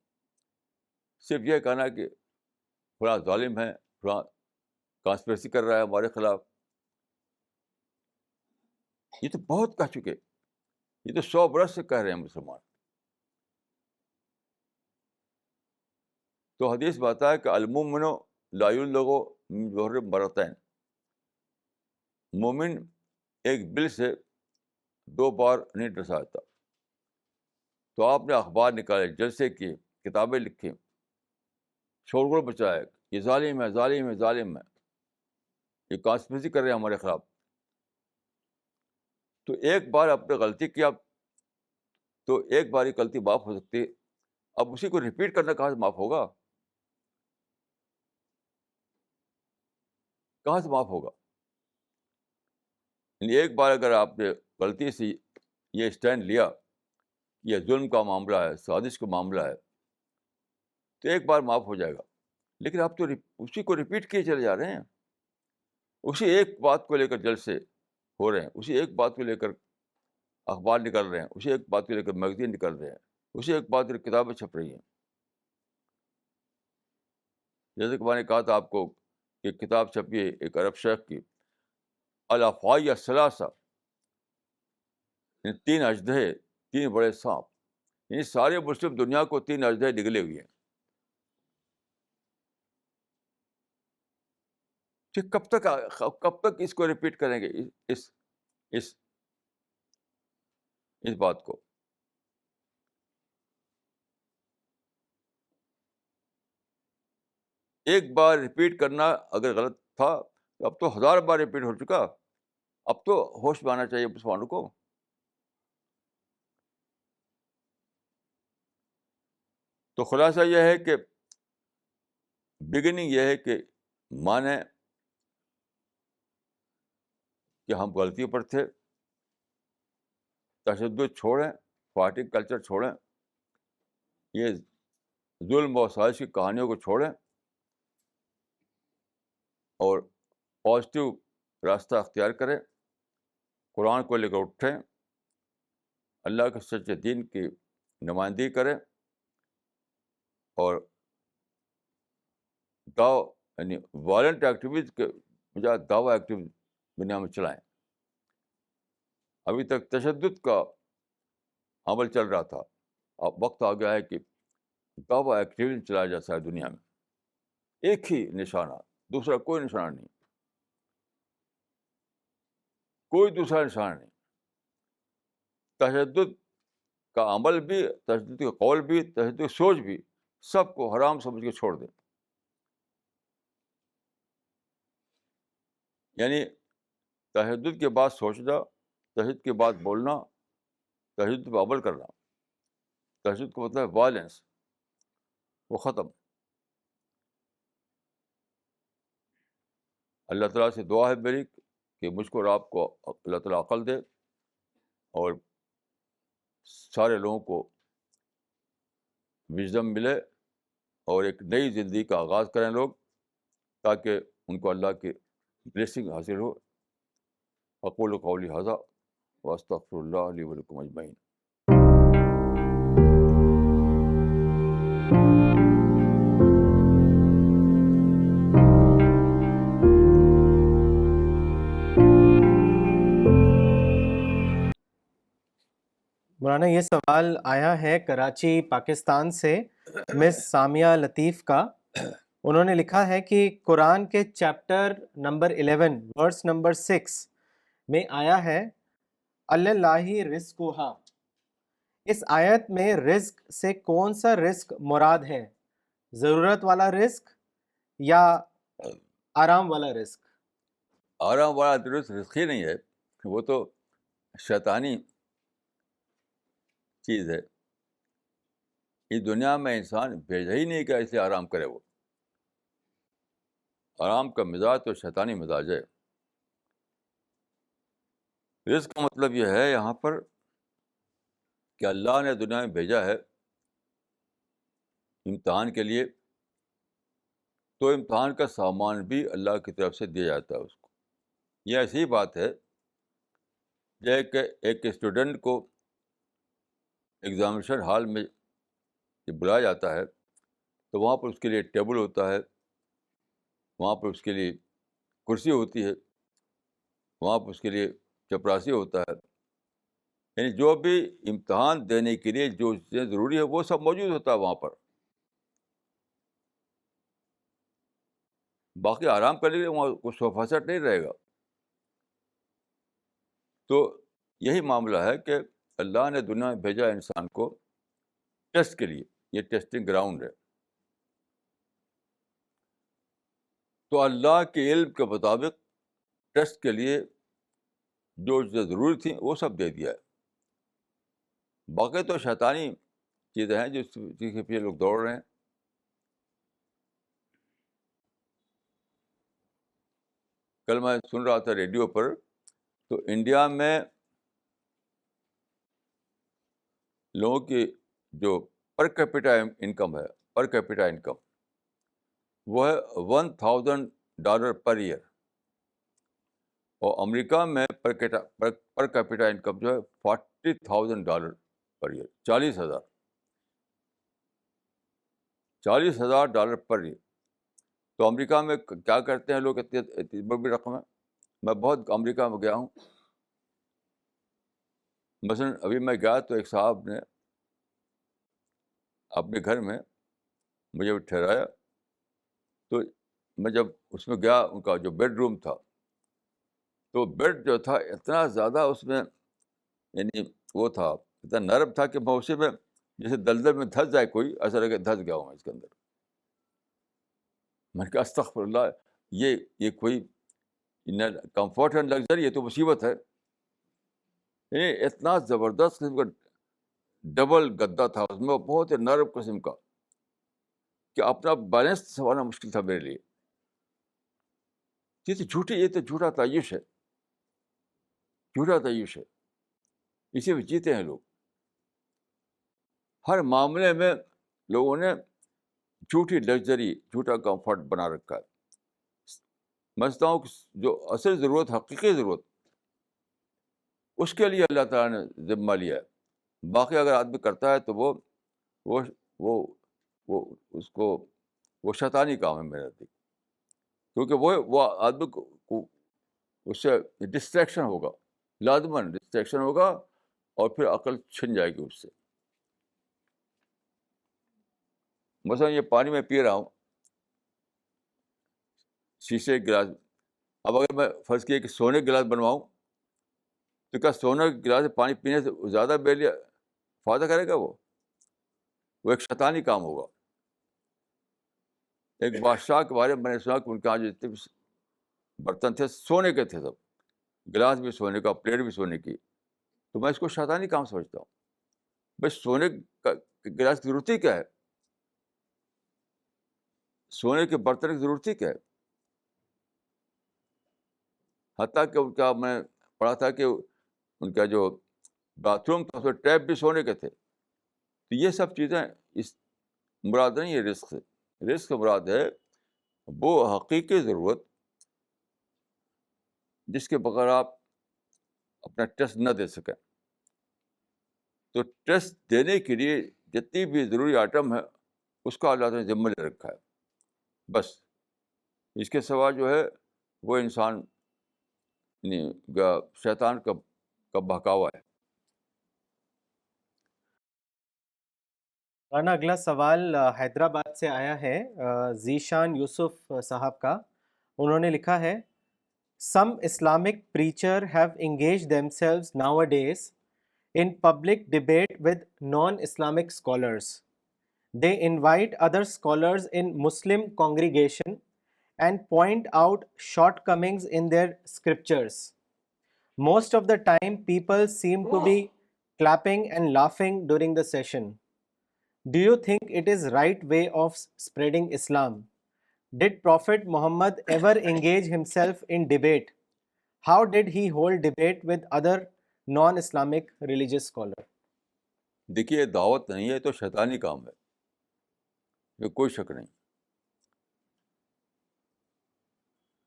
صرف یہ کہنا کہ فلاں ظالم ہے، فلاں کانسپریسی کر رہا ہے ہمارے خلاف، یہ تو بہت کہہ چکے، یہ تو 100 برس سے کہہ رہے ہیں مسلمان. تو حدیث میں آتا ہے کہ المؤمن لا یبلغ من جوہر مرتين، مومن ایک بل سے 2 بار نہیں ڈر سکتا. تو آپ نے اخبار نکالے، جلسے کیے، کتابیں لکھی، شورغل بچایا، یہ ظالم ہے، ظالم ہے، ظالم ہے، یہ کانسپریسی کر رہے ہیں ہمارے خلاف. تو ایک بار آپ نے غلطی کیا تو ایک بار یہ غلطی معاف ہو سکتی ہے، اب اسی کو ریپیٹ کرنا کہاں سے معاف ہوگا؟ کہاں سے معاف ہوگا؟ یعنی ایک بار اگر آپ نے غلطی سے یہ اسٹینڈ لیا کہ یہ ظلم کا معاملہ ہے، سازش کا معاملہ ہے، تو ایک بار معاف ہو جائے گا. لیکن آپ تو اسی کو ریپیٹ کیے چلے جا رہے ہیں، اسی ایک بات کو لے کر جلسے ہو رہے ہیں، اسی ایک بات کو لے کر اخبار نکل رہے ہیں، اسی ایک بات کو لے کر میگزین نکل رہے ہیں، اسی ایک بات کو لے کر کتابیں چھپ رہی ہیں. جیسے کہ میں نے کہا تھا آپ کو کہ کتاب چھپی ہے ایک عرب شیخ کی، الافعی الثلاثہ، یعنی 3 اژدہے، 3 بڑے سانپ. یعنی سارے مسلم دنیا کو 3 اژدہے نگلے ہوئے ہیں. پھر کب تک اس کو ریپیٹ کریں گے، اس اس اس بات کو؟ ایک بار ریپیٹ کرنا اگر غلط تھا تو اب تو 1000 بار ریپیٹ ہو چکا. اب تو ہوش میں آنا چاہیے مسلمانوں کو. تو خلاصہ یہ ہے کہ بگننگ یہ ہے کہ مانیں کہ ہم غلطی پر تھے، تشدد چھوڑیں، فائٹنگ کلچر چھوڑیں، یہ ظلم و سازش کی کہانیوں کو چھوڑیں اور پازیٹیو راستہ اختیار کریں، قرآن کو لے کر اٹھیں، اللہ کے سچے دین کی نمائندگی کریں اور دعو یعنی وائلنٹ ایکٹیویٹیز کے بجائے دعوی ایکٹیویٹی دنیا میں چلائیں. ابھی تک تشدد کا عمل چل رہا تھا، اب وقت آ گیا ہے کہ دعوی ایکٹیویٹی چلایا جا سکے دنیا میں. ایک ہی نشانہ، دوسرا کوئی نشانہ نہیں، کوئی دوسرا نشانہ نہیں. تشدد کا عمل بھی، تشدد کا قول بھی، تشدد کی سوچ بھی، سب کو حرام سمجھ کے چھوڑ دیں. یعنی تشدد کے بعد سوچنا، تشدد کے بعد بولنا، تشدد پہ عمل کرنا، تشدد کا مطلب ہے وائلنس، وہ ختم. اللہ تعالیٰ سے دعا ہے میری کہ مجھ کو اور آپ کو اللہ تعالیٰ عقل دے اور سارے لوگوں کو وژڈم ملے اور ایک نئی زندگی کا آغاز کریں لوگ، تاکہ ان کو اللہ کی بلیسنگ حاصل ہو. اقول قولی ھذا واستغفر اللہ لی ولکم اجمعین. مولانا یہ سوال آیا ہے کراچی پاکستان سے مس سامیہ لطیف کا. انہوں نے لکھا ہے کہ قرآن کے چیپٹر نمبر 11 ورس نمبر 6 میں آیا ہے اللہ رزقھا. اس آیت میں رزق سے کون سا رزق مراد ہے؟ ضرورت والا رزق یا آرام والا رزق؟ آرام والا درست رزق ہی نہیں ہے، وہ تو شیطانی چیز ہے. اس دنیا میں انسان بھیجا ہی نہیں کہ ایسے آرام کرے. وہ آرام کا مزاج تو شیطانی مزاج ہے. رزق کا مطلب یہ ہے یہاں پر کہ اللہ نے دنیا میں بھیجا ہے امتحان کے لیے، تو امتحان کا سامان بھی اللہ کی طرف سے دیا جاتا ہے اس کو. یہ ایسی بات ہے کہ ایک اسٹوڈنٹ کو ایگزامینیشن ہال میں جب بلایا جاتا ہے تو وہاں پر اس کے لیے ٹیبل ہوتا ہے، وہاں پر اس کے لیے کرسی ہوتی ہے، وہاں پر اس کے لیے چپراسی ہوتا ہے، یعنی جو بھی امتحان دینے کے لیے جو چیزیں ضروری ہے وہ سب موجود ہوتا ہے وہاں پر. باقی آرام کرنے کے لیے وہاں کوئی صوفہ سیٹ نہیں رہے گا. تو یہی معاملہ ہے کہ اللہ نے دنیا میں بھیجا انسان کو ٹیسٹ کے لیے. یہ ٹیسٹنگ گراؤنڈ ہے. تو اللہ کے علم کے مطابق ٹیسٹ کے لیے جو چیزیں ضروری تھیں وہ سب دے دیا ہے. باقی تو شیطانی چیزیں ہیں جس کے پیچھے لوگ دوڑ رہے ہیں. کل میں سن رہا تھا ریڈیو پر، تو انڈیا میں لوگوں کی جو پر کیپیٹا انکم ہے، پر کیپیٹا انکم وہ ہے $1,000 پر ایئر. اور امریکہ میں پر کیپیٹا انکم جو ہے $40,000 پر ایئر. 40,000 per year. تو امریکہ میں کیا کرتے ہیں لوگ؟ اتنی بڑی رقم ہے. میں بہت امریکہ میں گیا ہوں. مثلاً ابھی میں گیا تو ایک صاحب نے اپنے گھر میں مجھے ٹھہرایا. تو میں جب اس میں گیا، ان کا جو بیڈ روم تھا، تو بیڈ جو تھا اتنا زیادہ اس میں یعنی وہ تھا، اتنا نرم تھا کہ میں اسی میں جیسے دلدل میں دھس جائے کوئی، ایسا لگے دھس گیا ہوں میں اس کے اندر. میں نے کہا استغفر اللہ، یہ کوئی کمفرٹ اینڈ لگژری، یہ تو مصیبت ہے. یعنی اتنا زبردست قسم کا ڈبل گدا تھا اس میں، بہت ہی نرم قسم کا کہ اپنا بیلنس سنبھالنا مشکل تھا میرے لیے. یہ تو جھوٹا تعیش ہے، جھوٹا تعیش ہے. اسی میں جیتے ہیں لوگ. ہر معاملے میں لوگوں نے جھوٹی لگژری، جھوٹا کمفرٹ بنا رکھا ہے. میں سمجھتا ہوں کہ جو اصل ضرورت، حقیقی ضرورت، اس کے لیے اللہ تعالیٰ نے ذمہ لیا ہے. باقی اگر آدمی کرتا ہے تو وہ وہ وہ وہ اس کو وہ شیطانی کام ہے میرے نزدیک. کیونکہ وہ آدمی کو اس سے ڈسٹریکشن ہوگا، لازماً ڈسٹریکشن ہوگا، اور پھر عقل چھن جائے گی اس سے. مثلاً یہ پانی میں پی رہا ہوں شیشے کے گلاس. اب اگر میں فرض کیا کہ سونے کے گلاس بنواؤں، تو کیا سونے کے گلاس سے پانی پینے سے زیادہ میرے لیے فائدہ کرے گا؟ وہ ایک شیطانی کام ہوگا. ایک بادشاہ کے بارے میں میں نے سنا کہ ان کے یہاں جتنے بھی برتن تھے سونے کے تھے، سب گلاس بھی سونے کا، پلیٹ بھی سونے کی. تو میں اس کو شیطانی کام سمجھتا ہوں. بس سونے کا گلاس کی ضرورت ہی کیا ہے؟ سونے کے برتن کی ضرورت ہی کیا ہے؟ حتیٰ کہ ان کا میں پڑھا تھا کہ ان کا جو باتھ روم تھا اس میں ٹیپ بھی سونے کے تھے. تو یہ سب چیزیں اس مراد نہیں ہے رزق سے. رزق مراد ہے وہ حقیقی ضرورت جس کے بغیر آپ اپنا ٹیسٹ نہ دے سکیں. تو ٹیسٹ دینے کے لیے جتنی بھی ضروری آئٹم ہے اس کا اللہ نے ذمہ لے رکھا ہے. بس اس کے سوا جو ہے وہ انسان شیطان کا بہکاوا ہے. رانا اگلا سوال حیدرآباد سے آیا ہے ذیشان یوسف صاحب کا. انہوں نے لکھا ہے Some Islamic preachers have engaged themselves nowadays in public debate with non-Islamic scholars. They invite other scholars in Muslim congregation and point out shortcomings in their scriptures. Most of the time, people seem to be clapping and laughing during the session. Do you think it is right way of spreading Islam? Did Prophet Muhammad ever engage himself in debate? How did he hold debate with other non-Islamic religious scholars? دیکھیے دعوت نہیں ہے تو شیطانی کام ہے، یہ کوئی شک نہیں.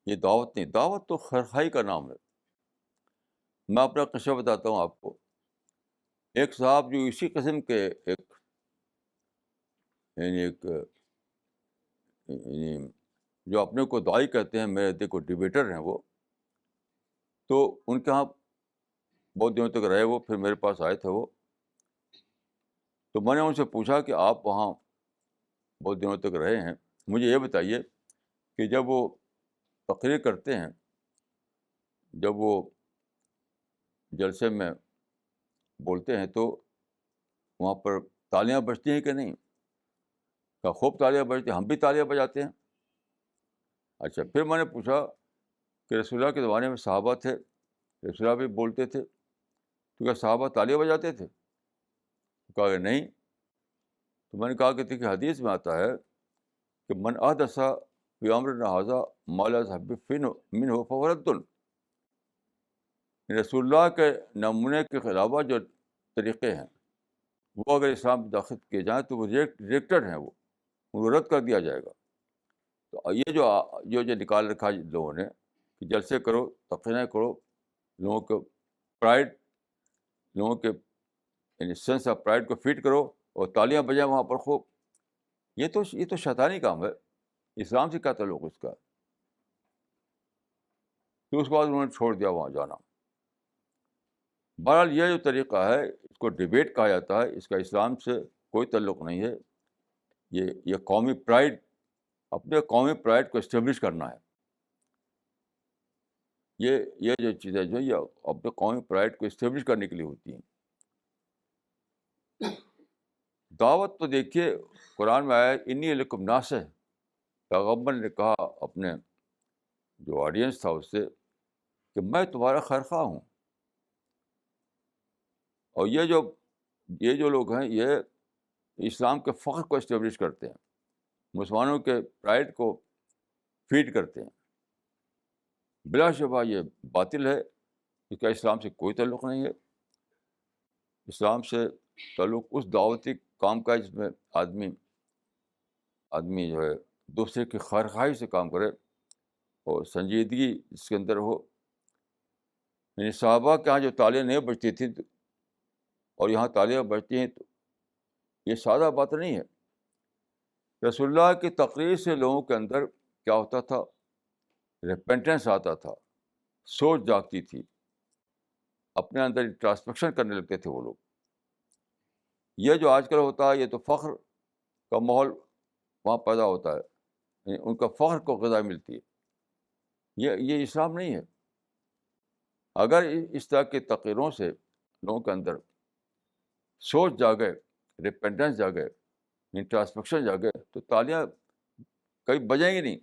یہ دعوت نہیں، دعوت تو خیرخواہی کا نام ہے. میں اپنا قصہ بتاتا ہوں آپ کو. ایک صاحب جو اسی قسم کے ایک یعنی جو اپنے کو داعی کہتے ہیں، میرے دیکھو ڈیبیٹر ہیں وہ. تو ان کے ہاں بہت دنوں تک رہے وہ، پھر میرے پاس آئے تھے وہ. تو میں نے ان سے پوچھا کہ آپ وہاں بہت دنوں تک رہے ہیں، مجھے یہ بتائیے کہ جب وہ تقریر کرتے ہیں، جب وہ جلسے میں بولتے ہیں، تو وہاں پر تالیاں بجتی ہیں کہ نہیں؟ کہا خوب تالیاں بجتی ہیں، ہم بھی تالیاں بجاتے ہیں. اچھا، پھر میں نے پوچھا کہ رسول اللہ کے زمانے میں صحابہ تھے، رسول اللہ بھی بولتے تھے، تو کیا صحابہ تالیاں بجاتے تھے؟ کہا کہ نہیں. تو میں نے کہا کہ دیکھیے حدیث میں آتا ہے کہ من احدث فی امرنا ھذا ما لیس منہ فہو رد. رسول اللہ کے نمونے کے علاوہ جو طریقے ہیں وہ اگر اسلام میں داخل کیے جائیں تو وہ ریجیکٹڈ ہیں، وہ ان کو رد کر دیا جائے گا. تو یہ جو نکال رکھا ہے لوگوں نے کہ جلسے کرو، تقریریں کرو، لوگوں کو پرائڈ، لوگوں کے یعنی سینس آف پرائڈ کو فیڈ کرو اور تالیاں بجائیں وہاں پر خوب، یہ تو شیطانی کام ہے. اسلام سے کیا تعلق اس کا؟ تو اس کے بعد انہوں نے چھوڑ دیا وہاں جانا. بہرحال یہ جو طریقہ ہے اس کو ڈیبیٹ کہا جاتا ہے، اس کا اسلام سے کوئی تعلق نہیں ہے. یہ قومی پرائڈ، اپنے قومی پرائڈ کو اسٹیبلش کرنا ہے. یہ جو چیزیں جو یہ اپنے قومی پرائڈ کو اسٹیبلش کرنے کے لیے ہوتی ہیں. دعوت تو دیکھیے قرآن میں آیا انی لکم ناصح. پیغمبر نے کہا اپنے جو آڈینس تھا اس سے کہ میں تمہارا خیرخواہ ہوں. اور یہ جو لوگ ہیں یہ اسلام کے فخر کو اسٹیبلش کرتے ہیں، مسلمانوں کے پرائڈ کو فیڈ کرتے ہیں. بلا شبہ یہ باطل ہے، اس کا اسلام سے کوئی تعلق نہیں ہے. اسلام سے تعلق اس دعوتی کام کا جس میں آدمی جو ہے دوسرے کی خیرخواہی سے کام کرے اور سنجیدگی اس کے اندر ہو. یعنی صحابہ کے یہاں جو تالیاں نہیں بجتی تھیں اور یہاں تالیاں بجتی ہیں، تو یہ سادہ بات نہیں ہے. رسول اللہ کی تقریر سے لوگوں کے اندر کیا ہوتا تھا؟ ریپینٹنس آتا تھا، سوچ جاگتی تھی، اپنے اندر انٹراسپیکشن کرنے لگتے تھے وہ لوگ. یہ جو آج کل ہوتا ہے یہ تو فخر کا ماحول وہاں پیدا ہوتا ہے، یعنی ان کا فخر کو غذا ملتی ہے. یہ اسلام نہیں ہے. اگر اس طرح کی تقریروں سے لوگوں کے اندر سوچ جاگے، ریپینٹنس جاگے، انٹراسپیکشن جاگے، تو تالیاں کبھی بجیں گی نہیں،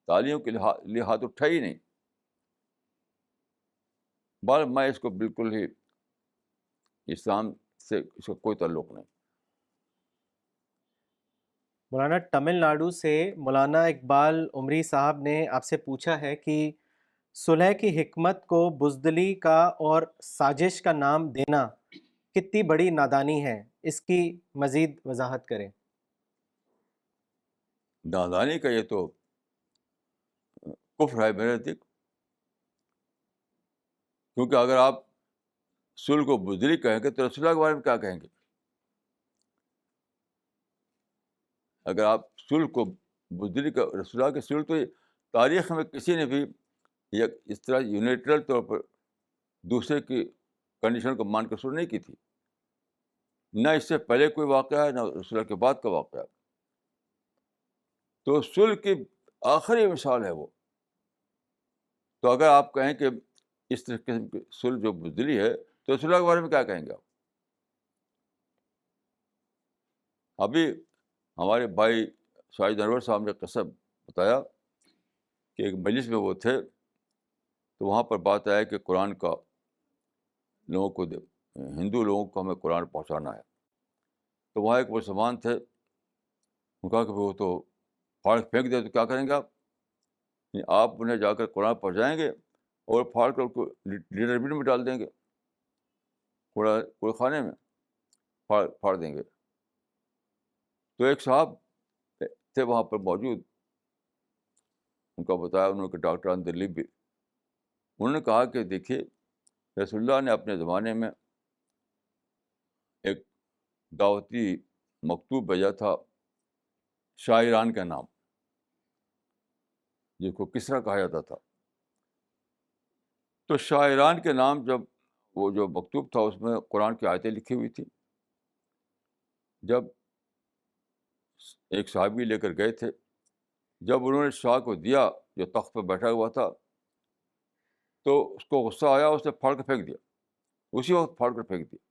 تالیوں کے لیے ہاتھ اٹھا ہی نہیں. بال میں اس کو بالکل ہی اسلام سے اس کا کوئی تعلق نہیں. مولانا تمل ناڈو سے مولانا اقبال عمری صاحب نے آپ سے پوچھا ہے کہ صلح کی حکمت کو بزدلی کا اور سازش کا نام دینا کتنی بڑی نادانی ہے، اس کی مزید وضاحت کریں. نادانی کا یہ تو کفر ہے میرے نزدیک. کیونکہ اگر آپ صلح کو بزدلی کہیں گے تو رسول اللہ کے بارے میں کیا کہیں گے؟ اگر آپ صلح کو بزدلی کا، رسول اللہ کے صلح تو تاریخ میں کسی نے بھی اس طرح یونیٹرل طور پر دوسرے کی کنڈیشن کو مان کر صلح نہیں کی تھی. نہ اس سے پہلے کوئی واقعہ ہے، نہ رسول اللہ کے بعد کا واقعہ ہے. تو صلح کی آخری مثال ہے وہ. تو اگر آپ کہیں کہ اس قسم کی صلح جو بزدلی ہے تو رسول اللہ کے بارے میں کیا کہیں گے آپ؟ ابھی ہمارے بھائی شاہد انور صاحب نے قصہ بتایا کہ ایک مجلس میں وہ تھے تو وہاں پر بات آیا کہ قرآن کا لوگوں کو ہندو لوگوں کو ہمیں قرآن پہنچانا ہے. تو وہاں ایک مسلمان تھے، ان کا کہ وہ تو پھاڑ پھینک دے تو کیا کریں گے آپ؟ آپ انہیں جا کر قرآن پہنچائیں گے اور پھاڑ کر کو لیڈر بن میں ڈال دیں گے، کوڑے خانے میں پھاڑ دیں گے. تو ایک صاحب تھے وہاں پر موجود، ان کا بتایا انہوں نے ڈاکٹر اندرلی بھی، انہوں نے کہا کہ دیکھیے رسول اللہ نے اپنے زمانے میں ایک دعوتی مکتوب بھیجا تھا شاہ ایران کا نام، جس کو کسرا کہا جاتا تھا. تو شاہ ایران کے نام جب وہ جو مکتوب تھا اس میں قرآن کی آیتیں لکھی ہوئی تھیں. جب ایک صحابی لے کر گئے تھے، جب انہوں نے شاہ کو دیا جو تخت پہ بیٹھا ہوا تھا، تو اس کو غصہ آیا، اس نے پھاڑ کے پھینک دیا، اسی وقت پھاڑ کر پھینک دیا.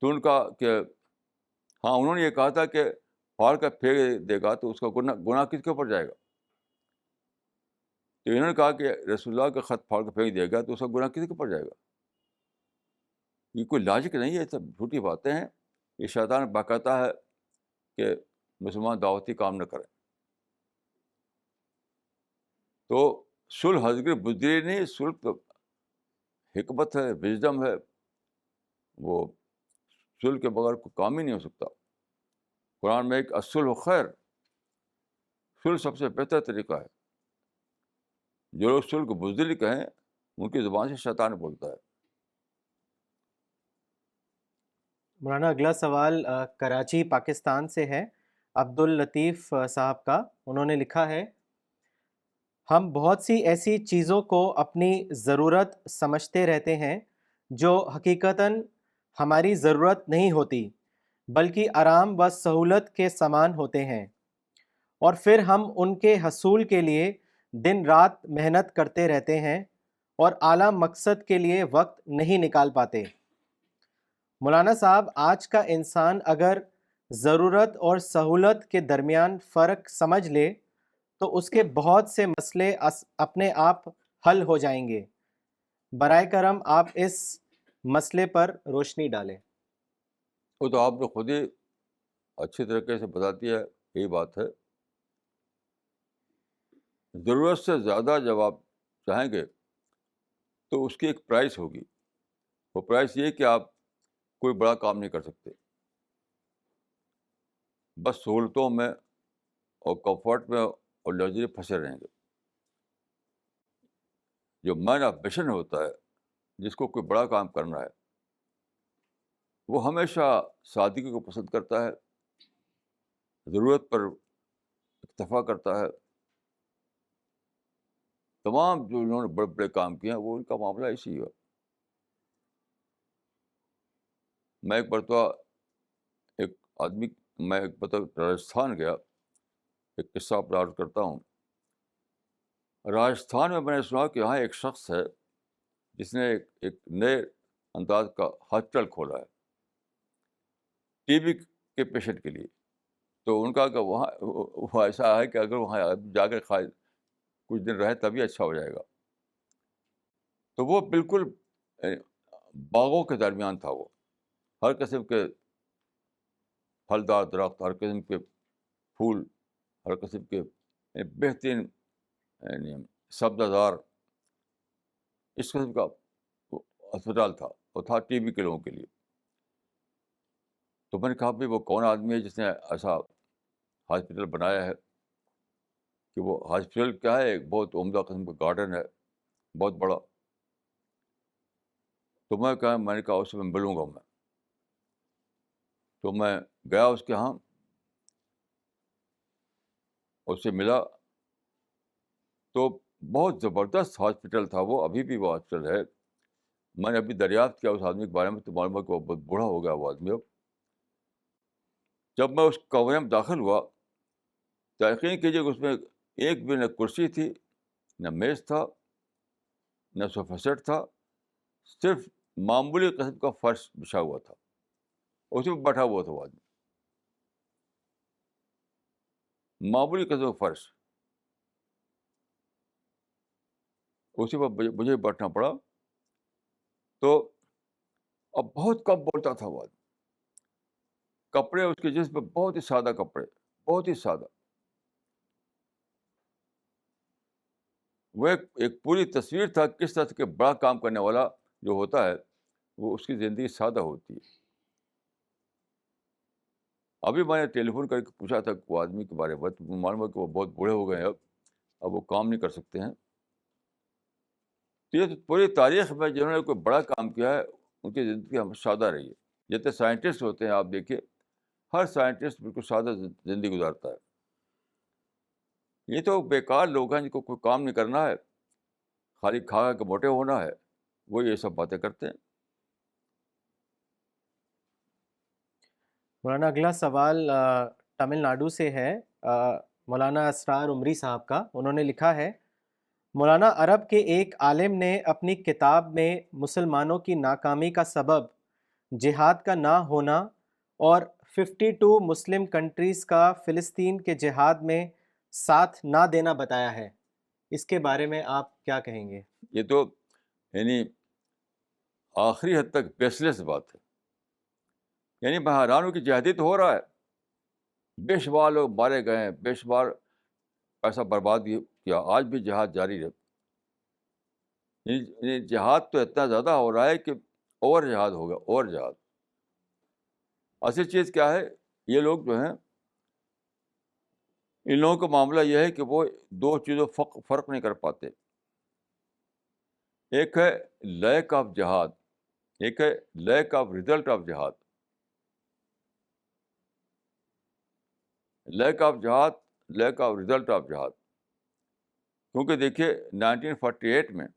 تو ان کا کہ ہاں انہوں نے یہ کہا تھا کہ پھاڑ کر پھینک دے گا تو اس کا گناہ کس کے اوپر جائے گا. تو انہوں نے کہا کہ رسول اللہ کا خط پھاڑ کے پھینک دے گا تو اس کا گناہ کس کے اوپر جائے گا. یہ کوئی لاجک نہیں ہے، یہ سب جھوٹی باتیں ہیں. یہ شیطان بہکاتا ہے کہ مسلمان دعوتی کام نہ کریں. تو صلح ہرگز بزدلی نہیں، صلح تو حکمت ہے، وژڈم ہے. وہ صلح کے بغیر کوئی کام ہی نہیں ہو سکتا. قرآن میں ایک الصلح خیر، صلح سب سے بہتر طریقہ ہے. جو لوگ صلح کو بزدلی کہیں ان کی زبان سے شیطان بولتا ہے. مولانا اگلا سوال کراچی پاکستان سے ہے، عبد الطیف صاحب کا. انہوں نے لکھا ہے، ہم بہت سی ایسی چیزوں کو اپنی ضرورت سمجھتے رہتے ہیں جو حقیقتاً ہماری ضرورت نہیں ہوتی، بلکہ آرام و سہولت کے سامان ہوتے ہیں، اور پھر ہم ان کے حصول کے لیے دن رات محنت کرتے رہتے ہیں اور اعلیٰ مقصد کے لیے وقت نہیں نکال پاتے. مولانا صاحب، آج کا انسان اگر ضرورت اور سہولت کے درمیان فرق سمجھ لے تو اس کے بہت سے مسئلے اپنے آپ حل ہو جائیں گے. برائے کرم آپ اس مسئلے پر روشنی ڈالیں. وہ تو آپ نے خود ہی اچھی طریقے سے بتا دیا ہے. یہی بات ہے، ضرورت سے زیادہ جب آپ چاہیں گے تو اس کی ایک پرائس ہوگی. وہ پرائس یہ کہ آپ کوئی بڑا کام نہیں کر سکتے، بس سہولتوں میں اور کمفرٹ میں اور لگژری پھنسے رہیں گے. جو مین آف مشن ہوتا ہے، جس کو کوئی بڑا کام کرنا ہے، وہ ہمیشہ سادگی کو پسند کرتا ہے، ضرورت پر اکتفا کرتا ہے. تمام جو انہوں نے بڑے بڑے کام کیے ہیں وہ ان کا معاملہ اسی ہے. میں ایک مرتبہ ایک آدمی میں ایک مرتبہ راجستھان گیا. ایک قصہ آپ عرض کرتا ہوں. راجستھان میں نے سنا کہ یہاں ایک شخص ہے جس نے ایک نئے انداز کا ہاسپٹل کھولا ہے ٹی بی کے پیشنٹ کے لیے. تو ان کا کہ وہاں وہ ایسا ہے کہ اگر وہاں جا کے کچھ دن رہے تبھی اچھا ہو جائے گا. تو وہ بالکل باغوں کے درمیان تھا. وہ ہر قسم کے پھلدار درخت، ہر قسم کے پھول، ہر قسم کے بہترین یعنی سبزہ زار، اس قسم کا اسپتال تھا. وہ تھا ٹی بی کے لوگوں کے لیے. تو میں نے کہا بھائی وہ کون آدمی ہے جس نے ایسا ہاسپٹل بنایا ہے کہ وہ ہاسپٹل کیا ہے، ایک بہت عمدہ قسم کا گارڈن ہے، بہت بڑا. تو میں نے کہا اس سے میں ملوں گا. تو میں گیا اس کے یہاں، اس سے ملا. تو بہت زبردست ہاسپٹل تھا وہ، ابھی بھی وہ ہاسپٹل ہے. میں نے ابھی دریافت کیا اس آدمی کے بارے میں تو معلوم ہے کہ وہ بہت بوڑھا ہو گیا وہ آدمی اب. جب میں اس کمرے میں داخل ہوا تو یقین کیجیے کہ اس میں ایک بھی نہ کرسی تھی، نہ میز تھا، نہ صوفہ سیٹ تھا. صرف معمولی قسم کا فرش بچھا ہوا تھا، اسی پہ بیٹھا ہوا تھا وہ آدمی. معمولی قسم کا فرش، اسی پر مجھے بیٹھنا پڑا. تو اب بہت کم بولتا تھا وہ آدمی. کپڑے اس کے جسم پہ بہت ہی سادہ کپڑے، بہت ہی سادہ. وہ ایک پوری تصویر تھا کس طرح کے بڑا کام کرنے والا جو ہوتا ہے وہ اس کی زندگی سادہ ہوتی ہے. ابھی میں نے ٹیلی فون کر کے پوچھا تھا وہ آدمی کے بارے میں، تو معلوم ہے کہ وہ بہت بوڑھے ہو گئے ہیں اب وہ کام نہیں کر سکتے ہیں. تو یہ پوری تاریخ میں جنہوں نے کوئی بڑا کام کیا ہے ان کی زندگی ہمیشہ سادہ رہی ہے. جتنے سائنٹسٹ ہوتے ہیں آپ دیکھیے، ہر سائنٹسٹ بالکل سادہ زندگی گزارتا ہے. یہ تو بیکار لوگ ہیں جن کو کوئی کام نہیں کرنا ہے، خالی کھا کے موٹے ہونا ہے، وہ یہ سب باتیں کرتے ہیں۔ مولانا اگلا سوال تمل ناڈو سے ہے، مولانا اسرار عمری صاحب کا۔ انہوں نے لکھا ہے، مولانا عرب کے ایک عالم نے اپنی کتاب میں مسلمانوں کی ناکامی کا سبب جہاد کا نہ ہونا اور 52 مسلم کنٹریز کا فلسطین کے جہاد میں ساتھ نہ دینا بتایا ہے۔ اس کے بارے میں آپ کیا کہیں گے؟ یہ تو یعنی آخری حد تک بیس لیس بات ہے۔ یعنی میں حیران ہوں کہ جہادی تو ہو رہا ہے، بے شمار لوگ مارے گئے ہیں، بے شمار پیسہ برباد کیا، آج بھی جہاد جاری ہے۔ یعنی جہاد تو اتنا زیادہ ہو رہا ہے کہ اوور جہاد ہوگا، اوور جہاد۔ اصل چیز کیا ہے، یہ لوگ جو ہیں، ان لوگوں کا معاملہ یہ ہے کہ وہ دو چیزوں فرق نہیں کر پاتے۔ ایک ہے لیک آف جہاد، ایک ہے لیک آف ریزلٹ آف جہاد۔ لیک آف جہاد، لیک آف ریزلٹ آف جہاد۔ کیونکہ دیکھیے 1948 میں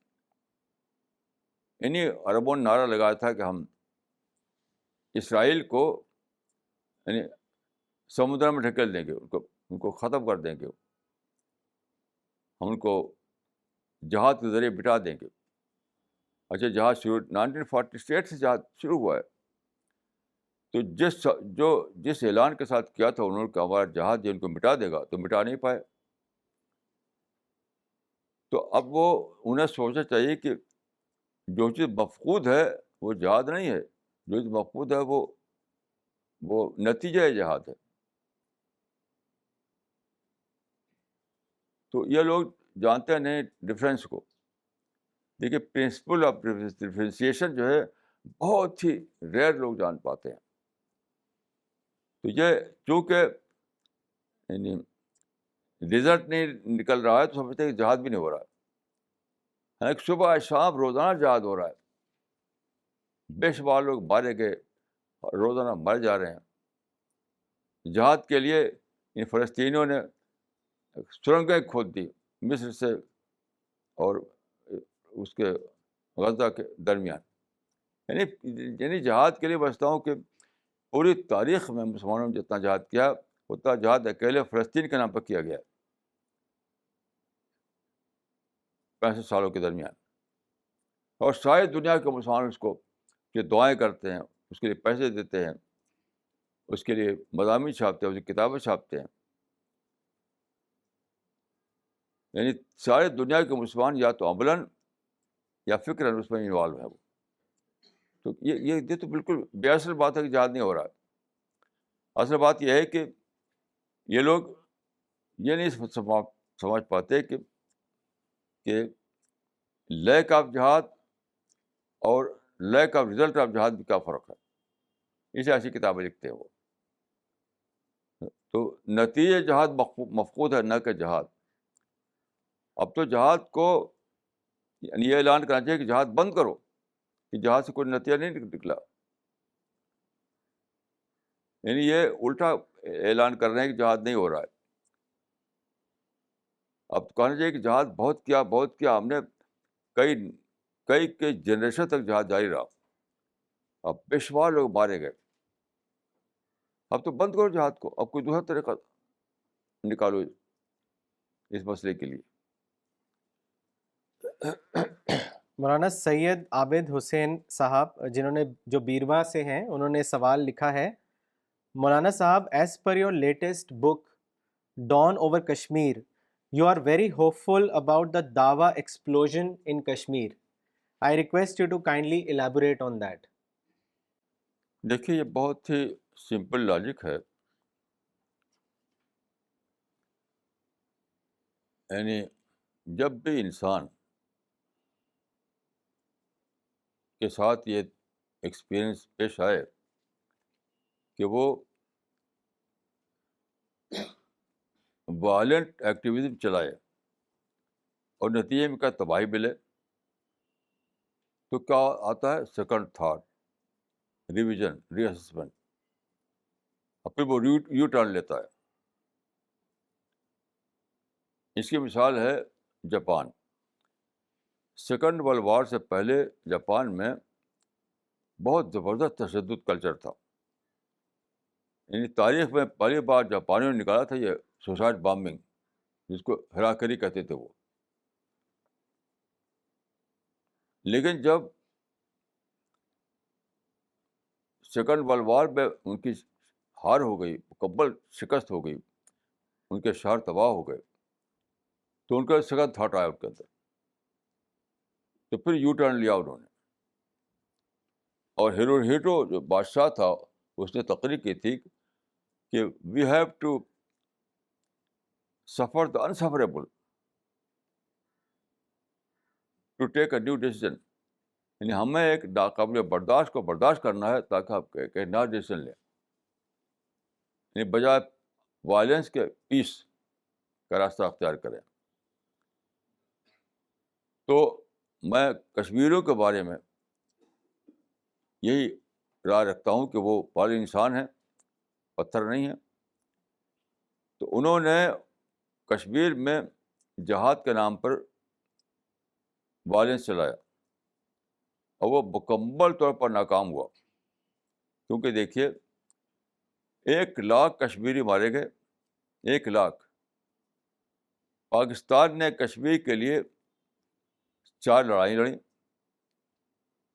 انہیں عربوں نے نعرہ لگایا تھا کہ ہم اسرائیل کو یعنی سمندر میں ڈھکیل دیں گے، ان کو ختم کر دیں گے، ہم ان کو جہاد کے ذریعے بٹا دیں گے۔ اچھا، جہاد شروع 1948 سے جہاد شروع ہوا ہے، تو جس اعلان کے ساتھ کیا تھا انہوں نے کہ ہمارا جہاد جو ان کو مٹا دے گا، تو مٹا نہیں پائے۔ تو اب وہ انہیں سوچنا چاہیے کہ جو چیز مفقود ہے وہ جہاد نہیں ہے، جو چیز مفقود ہے وہ نتیجہ جہاد ہے۔ تو یہ لوگ جانتے نہیں ڈفرینس کو۔ دیکھیے پرنسپل آف ڈفرینسیشن جو ہے بہت ہی ریئر لوگ جان پاتے ہیں۔ تو یہ چونکہ یعنی رزلٹ نہیں نکل رہا ہے تو سمجھتے ہیں کہ جہاد بھی نہیں ہو رہا ہے۔ حالانکہ صبح شام روزانہ جہاد ہو رہا ہے، بے شمار لوگ مارے گئے، روزانہ مر جا رہے ہیں۔ جہاد کے لیے ان فلسطینیوں نے سرنگیں کھود دی مصر سے اور اس کے غزہ کے درمیان۔ یعنی جہاد کے لیے بچتا ہوں کہ پوری تاریخ میں مسلمانوں نے جتنا جہاد کیا اتنا جہاد اکیلے فلسطین کے نام پر کیا گیا 65 سالوں کے درمیان۔ اور ساری دنیا کے مسلمان اس کو کہ دعائیں کرتے ہیں، اس کے لیے پیسے دیتے ہیں، اس کے لیے مضامین چھاپتے ہیں، اس کی کتابیں چھاپتے ہیں۔ یعنی ساری دنیا کے مسلمان یا تو عملاً یا فکراً اس میں انوالو ہیں وہ۔ تو یہ تو بالکل بے اصل بات ہے کہ جہاد نہیں ہو رہا ہے۔ اصل بات یہ ہے کہ یہ لوگ یہ نہیں سمجھ پاتے کہ لیک آف جہاد اور لیک آف ریزلٹ آف جہاد میں کیا فرق ہے۔ اسے ایسی کتابیں لکھتے ہیں وہ۔ تو نتیجہ جہاد مفقود ہے، نہ کہ جہاد۔ اب تو جہاد کو یعنی یہ اعلان کرنا چاہیے کہ جہاد بند کرو، کہ جہاد سے کوئی نتیجہ نہیں نکلا۔ یعنی یہ الٹا اعلان کر رہے ہیں کہ جہاد نہیں ہو رہا ہے۔ اب تو کہنا چاہیے کہ جہاد بہت کیا، ہم نے کئی جنریشن تک جہاد جاری رہا، اب بے شمار لوگ مارے گئے۔ اب تو بند کرو جہاد کو، اب کوئی دوسرا طریقہ نکالو اس مسئلے کے لیے۔ مولانا سید عابد حسین صاحب جو بیروا سے ہیں، انہوں نے سوال لکھا ہے، مولانا صاحب، as per your latest book Dawn over Kashmir you are very hopeful about the داوا explosion in Kashmir. I request you to kindly elaborate on that. دیکھیے یہ بہت ہی سمپل لاجک ہے۔ یعنی جب بھی انسان کے ساتھ یہ ایکسپیرئنس پیش آئے کہ وہ وائلنٹ ایکٹیویزم چلائے اور نتیجے میں کیا تباہی ملے، تو کیا آتا ہے سیکنڈ تھاٹ، ریویژن، ری اسسمنٹ، اور پھر وہ یو ٹرن لیتا ہے۔ اس کی مثال ہے جاپان۔ سیکنڈ ورلڈ وار سے پہلے جاپان میں بہت زبردست تشدد کلچر تھا. یعنی تاریخ میں پہلی بار جاپانیوں نے نکالا تھا یہ سوسائڈ بامبنگ، جس کو ہراکری کہتے تھے وہ. لیکن جب سیکنڈ ورلڈ وار میں ان کی ہار ہو گئی، مکمل شکست ہو گئی، ان کے شہر تباہ ہو گئے، تو ان کا سیکنڈ تھاٹ آیا ان کے اندر. تو پھر یو ٹرن لیا انہوں نے. اور ہیروہیٹو جو بادشاہ تھا اس نے تقریر کی تھی کہ وی have to suffer the insufferable to take a new decision. یعنی ہمیں ایک ناقابل برداشت کو برداشت کرنا ہے تاکہ آپ کہ نیا ڈیسیزن لیں. یعنی بجائے وائلنس کے پیس کا راستہ اختیار کریں. تو میں کشمیریوں کے بارے میں یہی رائے رکھتا ہوں کہ وہ بھالے انسان ہیں، پتھر نہیں ہیں. تو انہوں نے کشمیر میں جہاد کے نام پر وائلنس چلایا اور وہ مکمل طور پر ناکام ہوا. کیونکہ دیکھیے 1,00,000 کشمیری مارے گئے، 1,00,000. پاکستان نے کشمیر کے لیے 4 لڑائیں لڑیں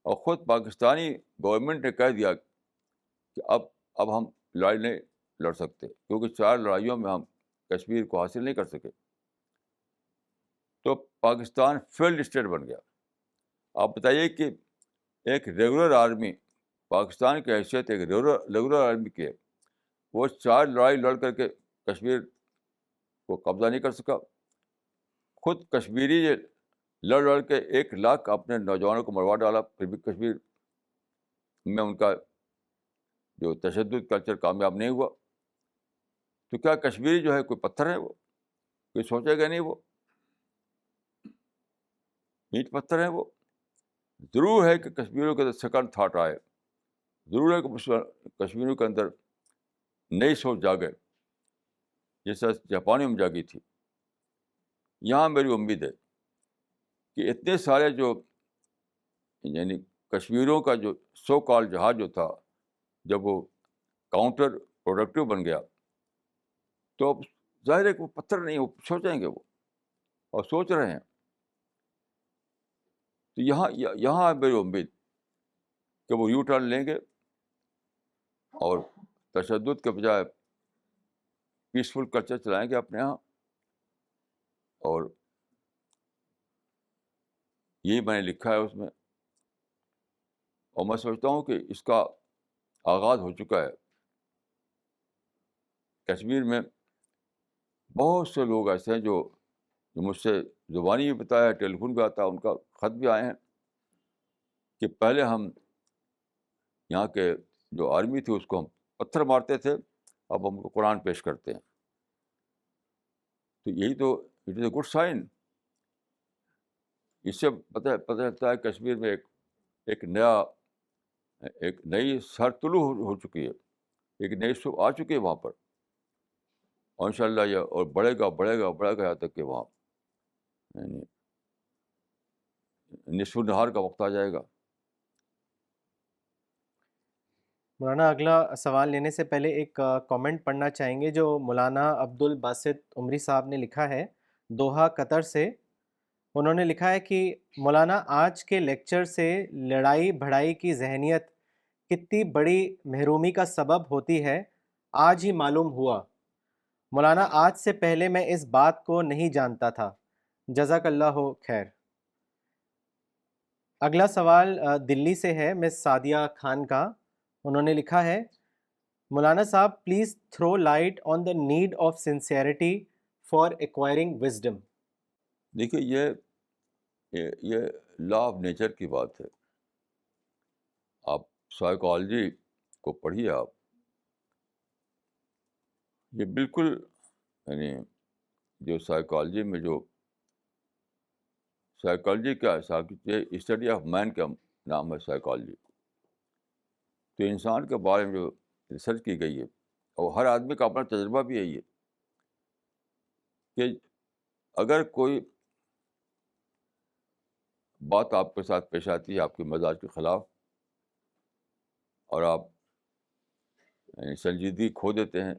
اور خود پاکستانی گورنمنٹ نے کہہ دیا کہ اب ہم لڑائی نہیں لڑ سکتے کیونکہ 4 لڑائیوں میں ہم کشمیر کو حاصل نہیں کر سکے. تو پاکستان فیلڈ اسٹیٹ بن گیا. آپ بتائیے کہ ایک ریگولر آرمی، پاکستان کی حیثیت ایک ریگولر آرمی کی ہے، وہ 4 لڑائی لڑ کر کے کشمیر کو قبضہ نہیں کر سکا. خود کشمیری لڑ لڑ کے 1,00,000 اپنے نوجوانوں کو مروا ڈالا، پھر بھی کشمیر میں ان کا جو تشدد کلچر کامیاب نہیں ہوا. تو کیا کشمیری جو ہے کوئی پتھر ہے؟ وہ کوئی سوچے گا نہیں، وہ اینٹ پتھر ہے. وہ ضرور ہے کہ کشمیریوں کے اندر سیکنڈ تھاٹ آئے، ضرور ہے کہ کشمیریوں کے اندر نئی سوچ جاگے جیسا جاپانیوں میں جاگی تھی. یہاں میری امید ہے کہ اتنے سارے جو یعنی کشمیریوں کا جو سو کال جہاد جو تھا، جب وہ کاؤنٹر پروڈکٹیو بن گیا تو اب ظاہر ہے کہ وہ پتھر نہیں، وہ سوچیں گے، وہ اور سوچ رہے ہیں. تو یہاں میری امید کہ وہ یو ٹرن لیں گے اور تشدد کے بجائے پیسفل کلچر چلائیں گے اپنے یہاں. اور یہی میں نے لکھا ہے اس میں، اور میں سمجھتا ہوں کہ اس کا آغاز ہو چکا ہے. کشمیر میں بہت سے لوگ ایسے ہیں جو مجھ سے زبانی بھی بتایا، ٹیلی فون بھی آتا ہے، ان کا خط بھی آئے ہیں کہ پہلے ہم یہاں کے جو آرمی تھی اس کو ہم پتھر مارتے تھے، اب ہم کو قرآن پیش کرتے ہیں. تو یہی تو it is a good sign. اس سے پتہ چلتا ہے کشمیر میں ایک نئی سر طلوع ہو چکی ہے، ایک نئی صبح آ چکی ہے وہاں پر. اور انشاءاللہ یہ اور بڑھے گا یہاں تک کہ وہاں یعنی نصف النہار کا وقت آ جائے گا. مولانا اگلا سوال لینے سے پہلے ایک کامنٹ پڑھنا چاہیں گے جو مولانا عبد الباسط عمری صاحب نے لکھا ہے دوحہ قطر سے. انہوں نے لکھا ہے کہ مولانا آج کے لیکچر سے لڑائی بھڑائی کی ذہنیت کتنی بڑی محرومی کا سبب ہوتی ہے آج ہی معلوم ہوا. مولانا آج سے پہلے میں اس بات کو نہیں جانتا تھا. جزاک اللہ خیر. اگلا سوال دلی سے ہے مس سعدیہ خان کا. انہوں نے لکھا ہے مولانا صاحب please throw light on the need of sincerity for acquiring wisdom. دیکھیے یہ لا آف نیچر کی بات ہے. آپ سائیکالوجی کو پڑھیے، آپ یہ بالکل یعنی جو سائیکالوجی میں جو سائیکالوجی کا اسٹڈی آف مین کا نام ہے سائیکالوجی. تو انسان کے بارے میں جو ریسرچ کی گئی ہے اور ہر آدمی کا اپنا تجربہ بھی یہی ہے کہ اگر کوئی بات آپ کے ساتھ پیش آتی ہے آپ کے مزاج کے خلاف، اور آپ سنجیدگی کھو دیتے ہیں،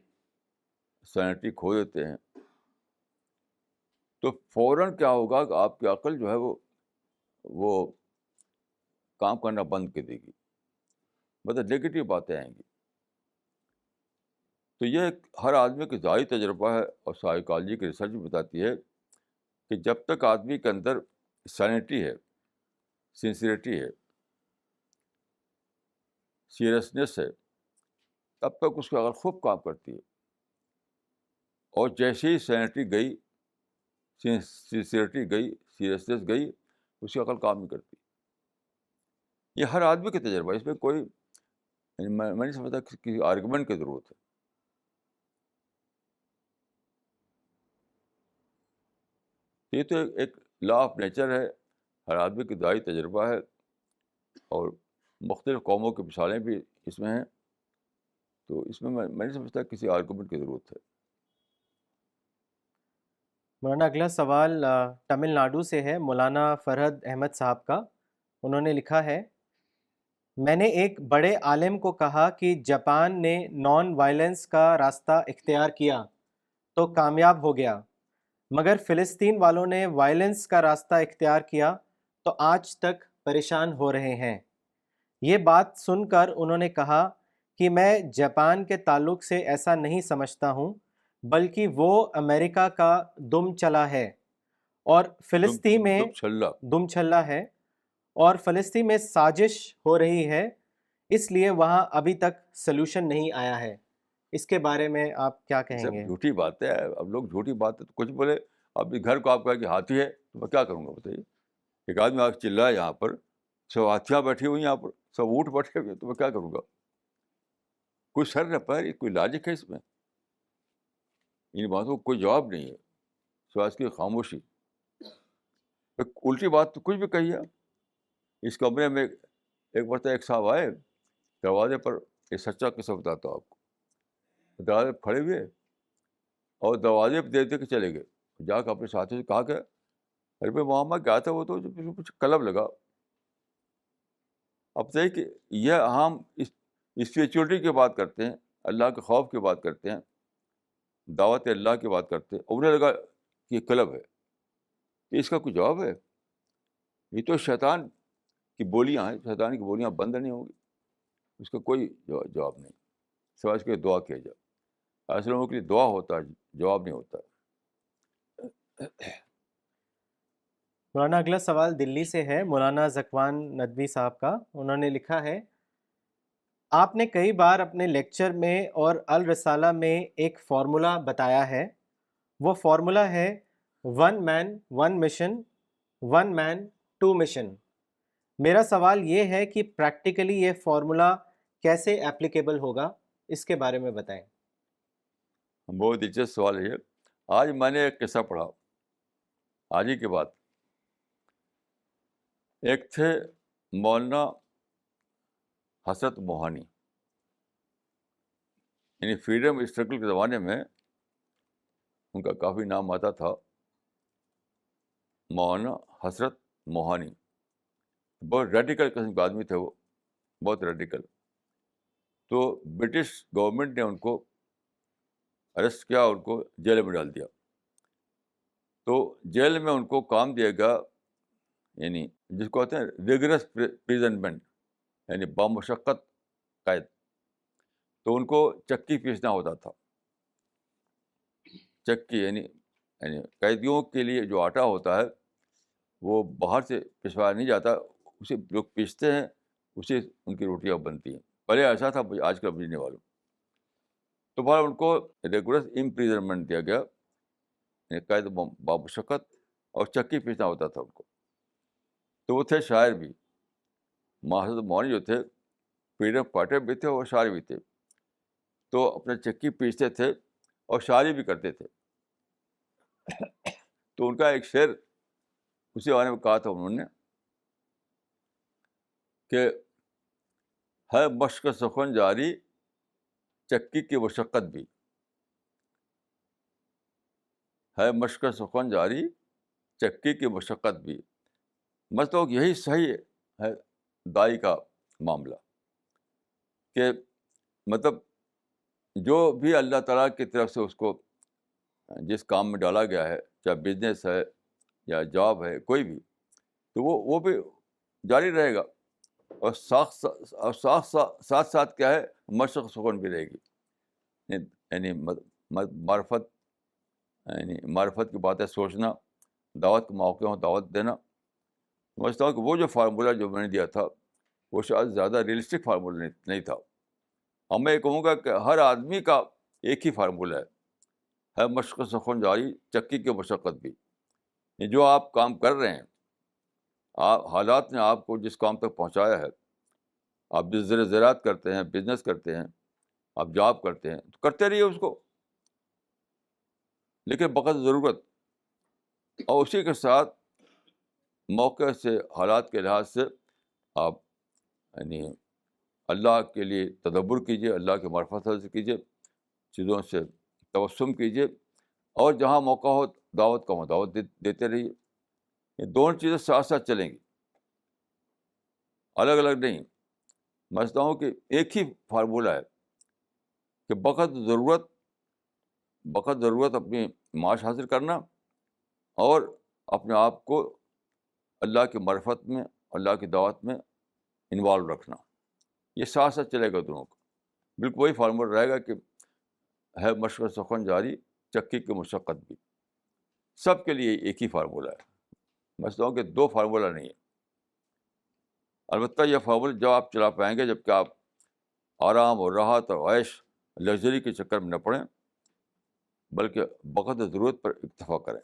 سینٹی کھو دیتے ہیں، تو فوراً کیا ہوگا کہ آپ کی عقل جو ہے وہ کام کرنا بند کر دے گی، مطلب نگیٹو باتیں آئیں گی. تو یہ ایک ہر آدمی کا ذاتی تجربہ ہے، اور سائیکالوجی کی ریسرچ بھی بتاتی ہے کہ جب تک آدمی کے اندر سینٹی ہے، سنسیئرٹی ہے، سیریسنیس ہے، تب تک اس کی عقل خوب کام کرتی ہے. اور جیسے ہی سینٹی گئی، سنسیئرٹی گئی، سیریسنیس گئی، اس کی عقل کام نہیں کرتی. یہ ہر آدمی کا تجربہ ہے، اس میں کوئی میں نہیں سمجھتا کہ کسی آرگومنٹ کی ضرورت ہے. یہ تو ایک لا آف نیچر ہے، ہر آدمی کی ذاتی تجربہ ہے، اور مختلف قوموں کی مثالیں بھی اس میں ہیں. تو اس میں میں نہیں سمجھتا کسی آرگومنٹ کی ضرورت ہے. مولانا اگلا سوال تمل ناڈو سے ہے، مولانا فرحت احمد صاحب کا. انہوں نے لکھا ہے، میں نے ایک بڑے عالم کو کہا کہ جاپان نے نان وائلنس کا راستہ اختیار کیا تو کامیاب ہو گیا، مگر فلسطین والوں نے وائلنس کا راستہ اختیار کیا تو آج تک پریشان ہو رہے ہیں. یہ بات سن کر انہوں نے کہا کہ میں جاپان کے تعلق سے ایسا نہیں سمجھتا ہوں، بلکہ وہ امریکہ کا دم چلا ہے اور فلسطین میں دم چھلا. دم چھلا ہے، اور فلسطین میں سازش ہو رہی ہے، اس لیے وہاں ابھی تک سلوشن نہیں آیا ہے. اس کے بارے میں آپ کیا یہ کہیں سب گے؟ جھوٹی باتیں ہیں. اب لوگ جھوٹی باتیں تو کچھ بولے. اپنے گھر کو آپ کہا کہ ہاتھی ہے، تو میں کیا کروں گا بتائیے؟ ایک آدمی آ کے چل یہاں پر، سب ہاتھیاں بیٹھی ہوئی ہیں یہاں پر، سب اونٹ بیٹھے ہوئے ہیں، تو میں کیا کروں گا؟ کوئی سر نہ پیر، کوئی لاجک ہے اس میں؟ ان باتوں کو کوئی جواب نہیں ہے سوائے اس کی خاموشی. ایک الٹی بات تو کچھ بھی کہی ہے. اس کمرے میں ایک مرتبہ ایک صاحب آئے دروازے پر، یہ سچا قصہ بتاتا ہوں آپ کو. دروازے پہ کھڑے ہوئے اور دروازے پہ دے دے کے چلے گئے. جا کے اپنے ساتھی سے کہا کہ ارے بھائی محمد کیا تھا وہ تو جو کچھ قلب لگا. اب بتائیے کہ یہ ہم اسپریچولیٹی کی بات کرتے ہیں، اللہ کے خوف کی بات کرتے ہیں، دعوت اللہ کی بات کرتے ہیں، اور انہیں لگا کہ یہ قلب ہے. اس کا کوئی جواب ہے؟ یہ تو شیطان کی بولیاں ہیں، شیطان کی بولیاں بند نہیں ہوں گی. اس کا کوئی جواب نہیں سوائے اس کے دعا کیا جائے. ایسے لوگوں کے لیے دعا ہوتا ہے، جواب نہیں ہوتا. مولانا اگلا سوال دلی سے ہے، مولانا ذکوان ندوی صاحب کا. انہوں نے لکھا ہے، آپ نے کئی بار اپنے لیکچر میں اور الرسالہ میں ایک فارمولا بتایا ہے. وہ فارمولا ہے one man one mission, one man two mission. میرا سوال یہ ہے کہ پریکٹیکلی یہ فارمولا کیسے ایپلیکیبل ہوگا، اس کے بارے میں بتائیں. بہت دلچسپ سوال ہے یہ. آج میں نے ایک قصہ پڑھا، آج ہی کی بات. ایک تھے مولانا حسرت موہانی، یعنی فریڈم اسٹرگل کے زمانے میں ان کا کافی نام آتا تھا، مولانا حسرت موہانی. بہت ریڈیکل قسم کے آدمی تھے وہ، بہت ریڈیکل. تو برٹش گورنمنٹ نے ان کو اریسٹ کیا، ان کو جیل میں ڈال دیا. تو جیل میں ان کو کام دیا گیا، یعنی جس کو کہتے ہیں ریگرس پریزنمنٹ، یعنی بامشقت قید. تو ان کو چکی پیسنا ہوتا تھا. چکی یعنی قیدیوں کے لیے جو آٹا ہوتا ہے وہ باہر سے پسوایا نہیں جاتا، اسے لوگ پیستے ہیں، اسے ان کی روٹیاں بنتی ہیں. پہلے ایسا تھا، آج کل بجنے والوں. تو بہر ان کو ریگولر امپریزنمنٹ دیا گیا، یعنی قید بامشقت، اور چکی پیسنا ہوتا تھا ان کو. تو وہ تھے شاعر بھی. حضرت مولانا جو تھے فریڈم فائٹر بھی تھے اور شاعر بھی تھے. تو اپنے چکی پیستے تھے اور شاعری بھی کرتے تھے. تو ان کا ایک شعر اسی بارے میں کہا تھا انہوں نے کہ ہے مشق سخن جاری، چکی کی مشقت بھی. ہے مشق سخن جاری، چکی کی مشقت بھی. مطلب کہ یہی صحیح ہے دائی کا معاملہ، کہ مطلب جو بھی اللہ تعالیٰ کی طرف سے اس کو جس کام میں ڈالا گیا ہے، چاہے بزنس ہے یا جاب ہے کوئی بھی، تو وہ بھی جاری رہے گا، اور ساتھ ساتھ کیا ہے، مشق سکون بھی رہے گی، یعنی معرفت، یعنی معرفت کی باتیں سوچنا، دعوت کے موقع ہوں دعوت دینا. سمجھتا ہوں کہ وہ جو فارمولہ جو میں نے دیا تھا وہ شاید زیادہ ریئلسٹک فارمولہ نہیں تھا. اور میں یہ کہوں گا کہ ہر آدمی کا ایک ہی فارمولہ ہے مشق سخن جاری چکی کی مشقت بھی. یہ جو آپ کام کر رہے ہیں، آپ حالات نے آپ کو جس کام تک پہنچایا ہے، آپ جس زراعت کرتے ہیں، بزنس کرتے ہیں، آپ جاب کرتے ہیں، تو کرتے رہیے اس کو، لیکن بقدر ضرورت، اور اسی کے ساتھ موقع سے، حالات کے لحاظ سے آپ یعنی اللہ کے لیے تدبر کیجیے، اللہ کے معرفت حاصل کیجیے، چیزوں سے تبسم کیجیے، اور جہاں موقع ہو دعوت کا دعوت دیتے رہیے. یہ دونوں چیزیں ساتھ ساتھ چلیں گی، الگ الگ نہیں. میں سمجھتا ہوں کہ ایک ہی فارمولہ ہے کہ بقدر ضرورت اپنی معاش حاصل کرنا، اور اپنے آپ کو اللہ کی معرفت میں، اللہ کی دعوت میں انوالو رکھنا. یہ ساتھ ساتھ چلے گا دونوں کا. بالکل وہی فارمولہ رہے گا کہ ہے مشق سخن جاری چکی کی مشقت بھی. سب کے لیے ایک ہی فارمولہ ہے. میں سمجھتا ہوں کہ دو فارمولہ نہیں ہے. البتہ یہ فارمولہ جب آپ چلا پائیں گے جب کہ آپ آرام اور راحت اور عیش لگژری کے چکر میں نہ پڑیں، بلکہ بقدر ضرورت پر اکتفا کریں.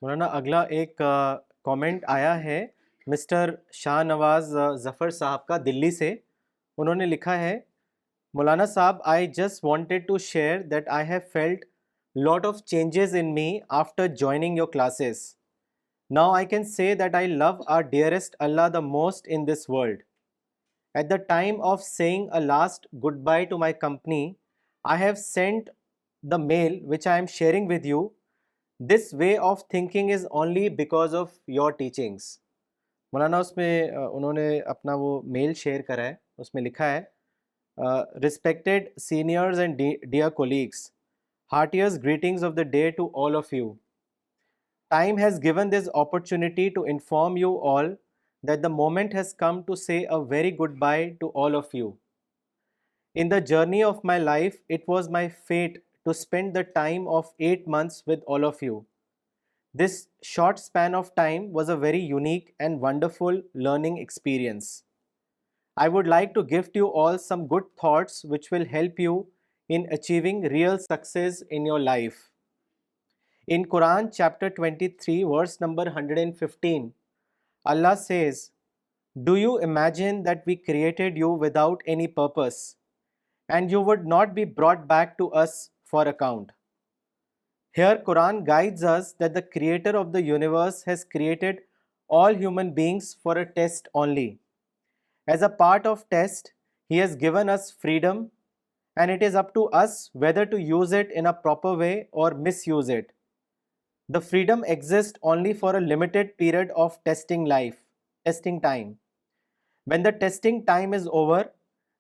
مولانا اگلا ایک کامنٹ آیا ہے مسٹر شاہ نواز ظفر صاحب کا دلی سے. انہوں نے لکھا ہے، مولانا صاحب I just wanted to share that I have felt lot of changes in me after joining your classes. Now I can say that I love our dearest Allah the most in this world. At the time of saying a last goodbye to my company, I have sent the mail which I am sharing with you. This way of thinking is only because of your teachings. مولانا اس میں انہوں نے اپنا وہ میل شیئر کرا ہے، اس میں لکھا ہے، respected seniors and dear colleagues, heartiest greetings of the day to all of you. Time has given this opportunity to inform you all that the moment has come to say a very goodbye to all of you. In the journey of my life, it was my fate to spend the time of 8 months with all of you. This short span of time was a very unique and wonderful learning experience. I would like to gift you all some good thoughts which will help you in achieving real success in your life. In Quran chapter 23 verse number 115, Allah says, "Do you imagine that we created you without any purpose, and you would not be brought back to us for account?" Here Quran guides us that the creator of the universe has created all human beings for a test only. As a part of test, He has given us freedom, and it is up to us whether to use it in a proper way or misuse it. The freedom exists only for a limited period of testing time. When the testing time is over,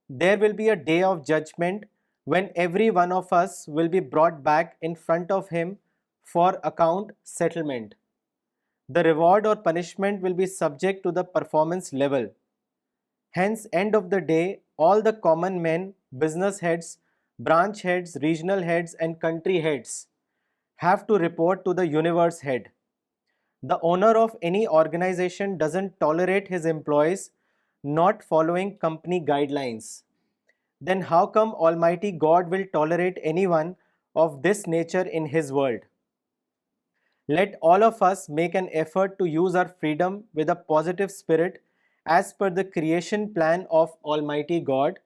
there will be a day of judgment when every one of us will be brought back in front of Him for account settlement. The reward or punishment will be subject to the performance level. Hence, end of the day, all the common men, business heads, branch heads, regional heads, and country heads have to report to the universe head. The owner of any organization doesn't tolerate his employees not following company guidelines. Then how come Almighty God will tolerate anyone of this nature in His world? Let all of us make an effort to use our freedom with a positive spirit as per the creation plan of Almighty God,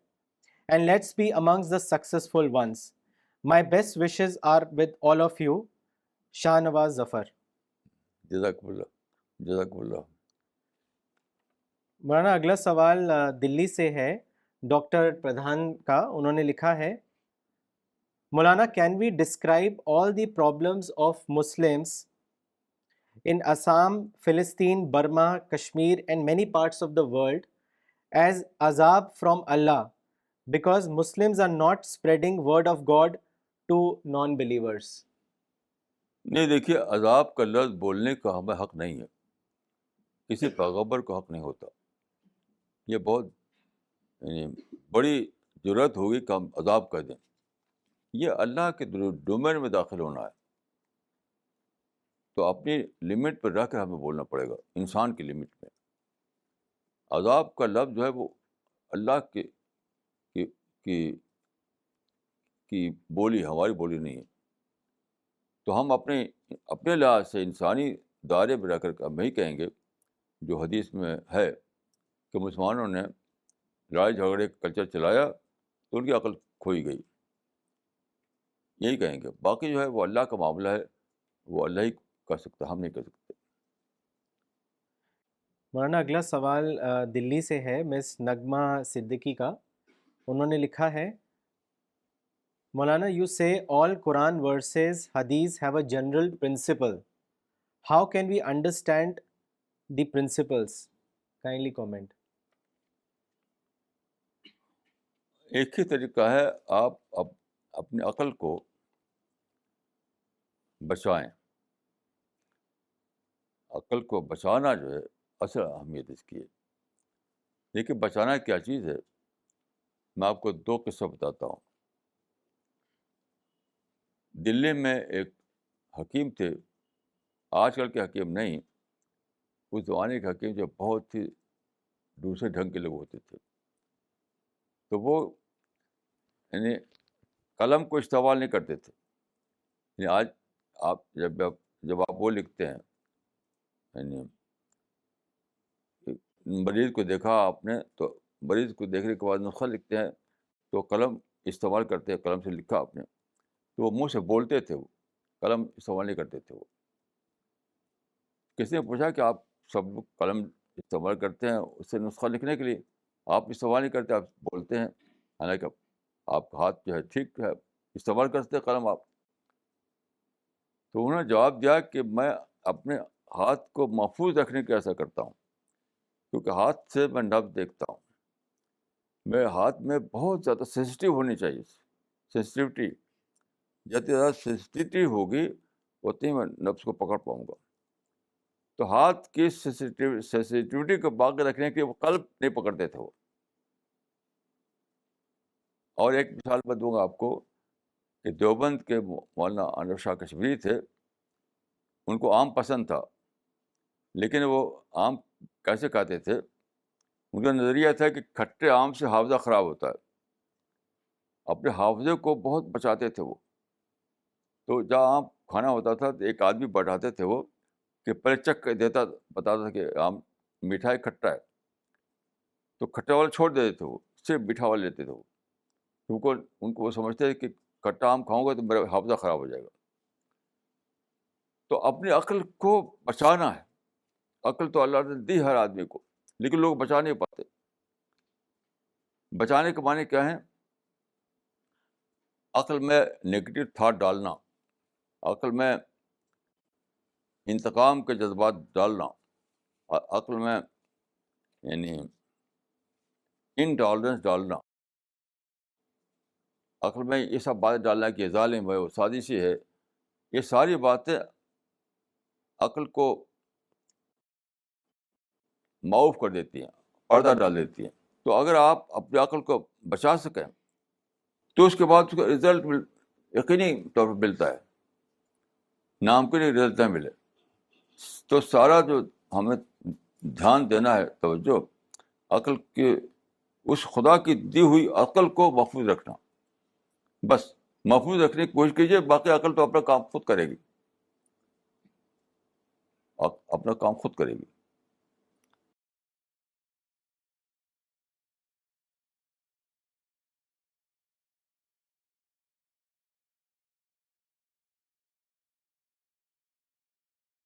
and let's be amongst the successful ones. My best wishes are with all of you. Shah Nawaz Zafar. جزاک اللہ، جزاک اللہ. مولانا اگلا سوال دلی سے ہے ڈاکٹر پردھان کا. انہوں نے لکھا ہے، Maulana can we describe all the problems of Muslims in Assam, Philistine, Burma, Kashmir, and many parts of the world as azab from Allah because Muslims are not spreading word of God to non-believers. نہیں دیکھیے، عذاب کا لفظ بولنے کا ہمیں حق نہیں ہے، کسی پیغمبر کو حق نہیں ہوتا. یہ بہت یعنی بڑی ضرورت ہوگی کہ ہم عذاب کر دیں. یہ اللہ کے ڈومین میں داخل ہونا ہے، تو اپنی لمٹ پر رہ کر ہمیں بولنا پڑے گا، انسان کی لمٹ میں. عذاب کا لفظ جو ہے وہ اللہ کی بولی، ہماری بولی نہیں ہے. تو ہم اپنے لحاظ سے انسانی دائرے میں رہ کر ہم یہی کہیں گے جو حدیث میں ہے کہ مسلمانوں نے لڑائی جھگڑے کا کلچر چلایا تو ان کی عقل کھوئی گئی، یہی کہیں گے. باقی جو ہے وہ اللہ کا معاملہ ہے، وہ اللہ ہی کر سکتا، ہم نہیں کر سکتے. مولانا اگلا سوال دلی سے ہے مس نغمہ صدیقی کا. انہوں نے لکھا ہے مولانا یو سے all Quran verses hadith have a general principle. How can we understand the principles? Kindly comment. ایک ہی طریقہ ہے، آپ اپنی عقل کو بچائیں. عقل کو بچانا جو ہے اصل اہمیت اس کی ہے. دیکھیے بچانا کیا چیز ہے، میں آپ کو 2 قصہ بتاتا ہوں. دلی میں ایک حکیم تھے، آج کل کے حکیم نہیں، اس زمانے کے حکیم جو بہت ہی دوسرے ڈھنگ کے لوگ ہوتے تھے. تو وہ یعنی قلم کو استعمال نہیں کرتے تھے. یعنی آج آپ جب آپ وہ لکھتے ہیں، یعنی مریض کو دیکھا آپ نے تو مریض کو دیکھنے کے بعد نسخہ لکھتے ہیں تو قلم استعمال کرتے ہیں، قلم سے لکھا آپ نے تو وہ منہ سے بولتے تھے، وہ قلم استعمال نہیں کرتے تھے. وہ کسی نے پوچھا کہ آپ سب لوگ قلم استعمال کرتے ہیں اس سے نسخہ لکھنے کے لیے، آپ استعمال نہیں کرتے، آپ بولتے ہیں، حالانکہ آپ کا ہاتھ جو ہے ٹھیک ہے، استعمال کرتے قلم آپ. تو انہوں نے جواب دیا کہ میں اپنے ہاتھ کو محفوظ رکھنے کے ایسا کرتا ہوں، کیونکہ ہاتھ سے میں نبض دیکھتا ہوں. میرے ہاتھ میں بہت زیادہ سینسٹیو ہونی چاہیے، سینسٹیوٹی. جتنی زیادہ سینسٹیوٹی ہوگی اتنی میں نبض کو پکڑ پاؤں گا. تو ہاتھ کی سینسٹیوٹی کو باقی رکھنے کے لیے وہ قلب نہیں پکڑتے تھے وہ. اور ایک مثال میں دوں گا آپ کو کہ دیوبند کے مولانا انور شاہ کشمیری تھے، ان کو آم پسند تھا، لیکن وہ آم کیسے کھاتے تھے؟ ان کا نظریہ تھا کہ کھٹے آم سے حافظہ خراب ہوتا ہے. اپنے حافظے کو بہت بچاتے تھے وہ. تو جہاں آم کھانا ہوتا تھا تو ایک آدمی بٹھاتے تھے وہ کہ پہلے چکھ کے بتاتا تھا کہ آم میٹھا ہے کھٹا ہے، تو کھٹا والا چھوڑ دیتے تھے، وہ صرف میٹھا والا لیتے تھے وہ، کیونکہ ان کو وہ سمجھتے ہیں کہ کھٹا آم کھاؤں گا تو میرا حافظہ خراب ہو جائے گا. تو اپنی عقل کو بچانا ہے. عقل تو اللہ نے دی ہر آدمی کو، لیکن لوگ بچا نہیں پاتے. بچانے کے معنی کیا ہیں؟ عقل میں نگیٹو تھاٹ ڈالنا، عقل میں انتقام کے جذبات ڈالنا، عقل میں یعنی انٹالرنس ڈالنا، عقل میں یہ سب باتیں ڈالنا کہ ظالم ہے، وہ سازشی ہے. یہ ساری باتیں عقل کو معاف کر دیتی ہیں، پردہ ڈال دیتی ہیں. تو اگر آپ اپنی عقل کو بچا سکیں تو اس کے بعد اس کا رزلٹ یقینی طور پر ملتا ہے، ناممکن رزلٹ نہ ملے. تو سارا جو ہمیں دھیان دینا ہے، توجہ عقل کے اس خدا کی دی ہوئی عقل کو محفوظ رکھنا. بس محفوظ رکھنے کی کوشش کیجیے، باقی عقل تو اپنا کام خود کرے گی، اپنا کام خود کرے گی.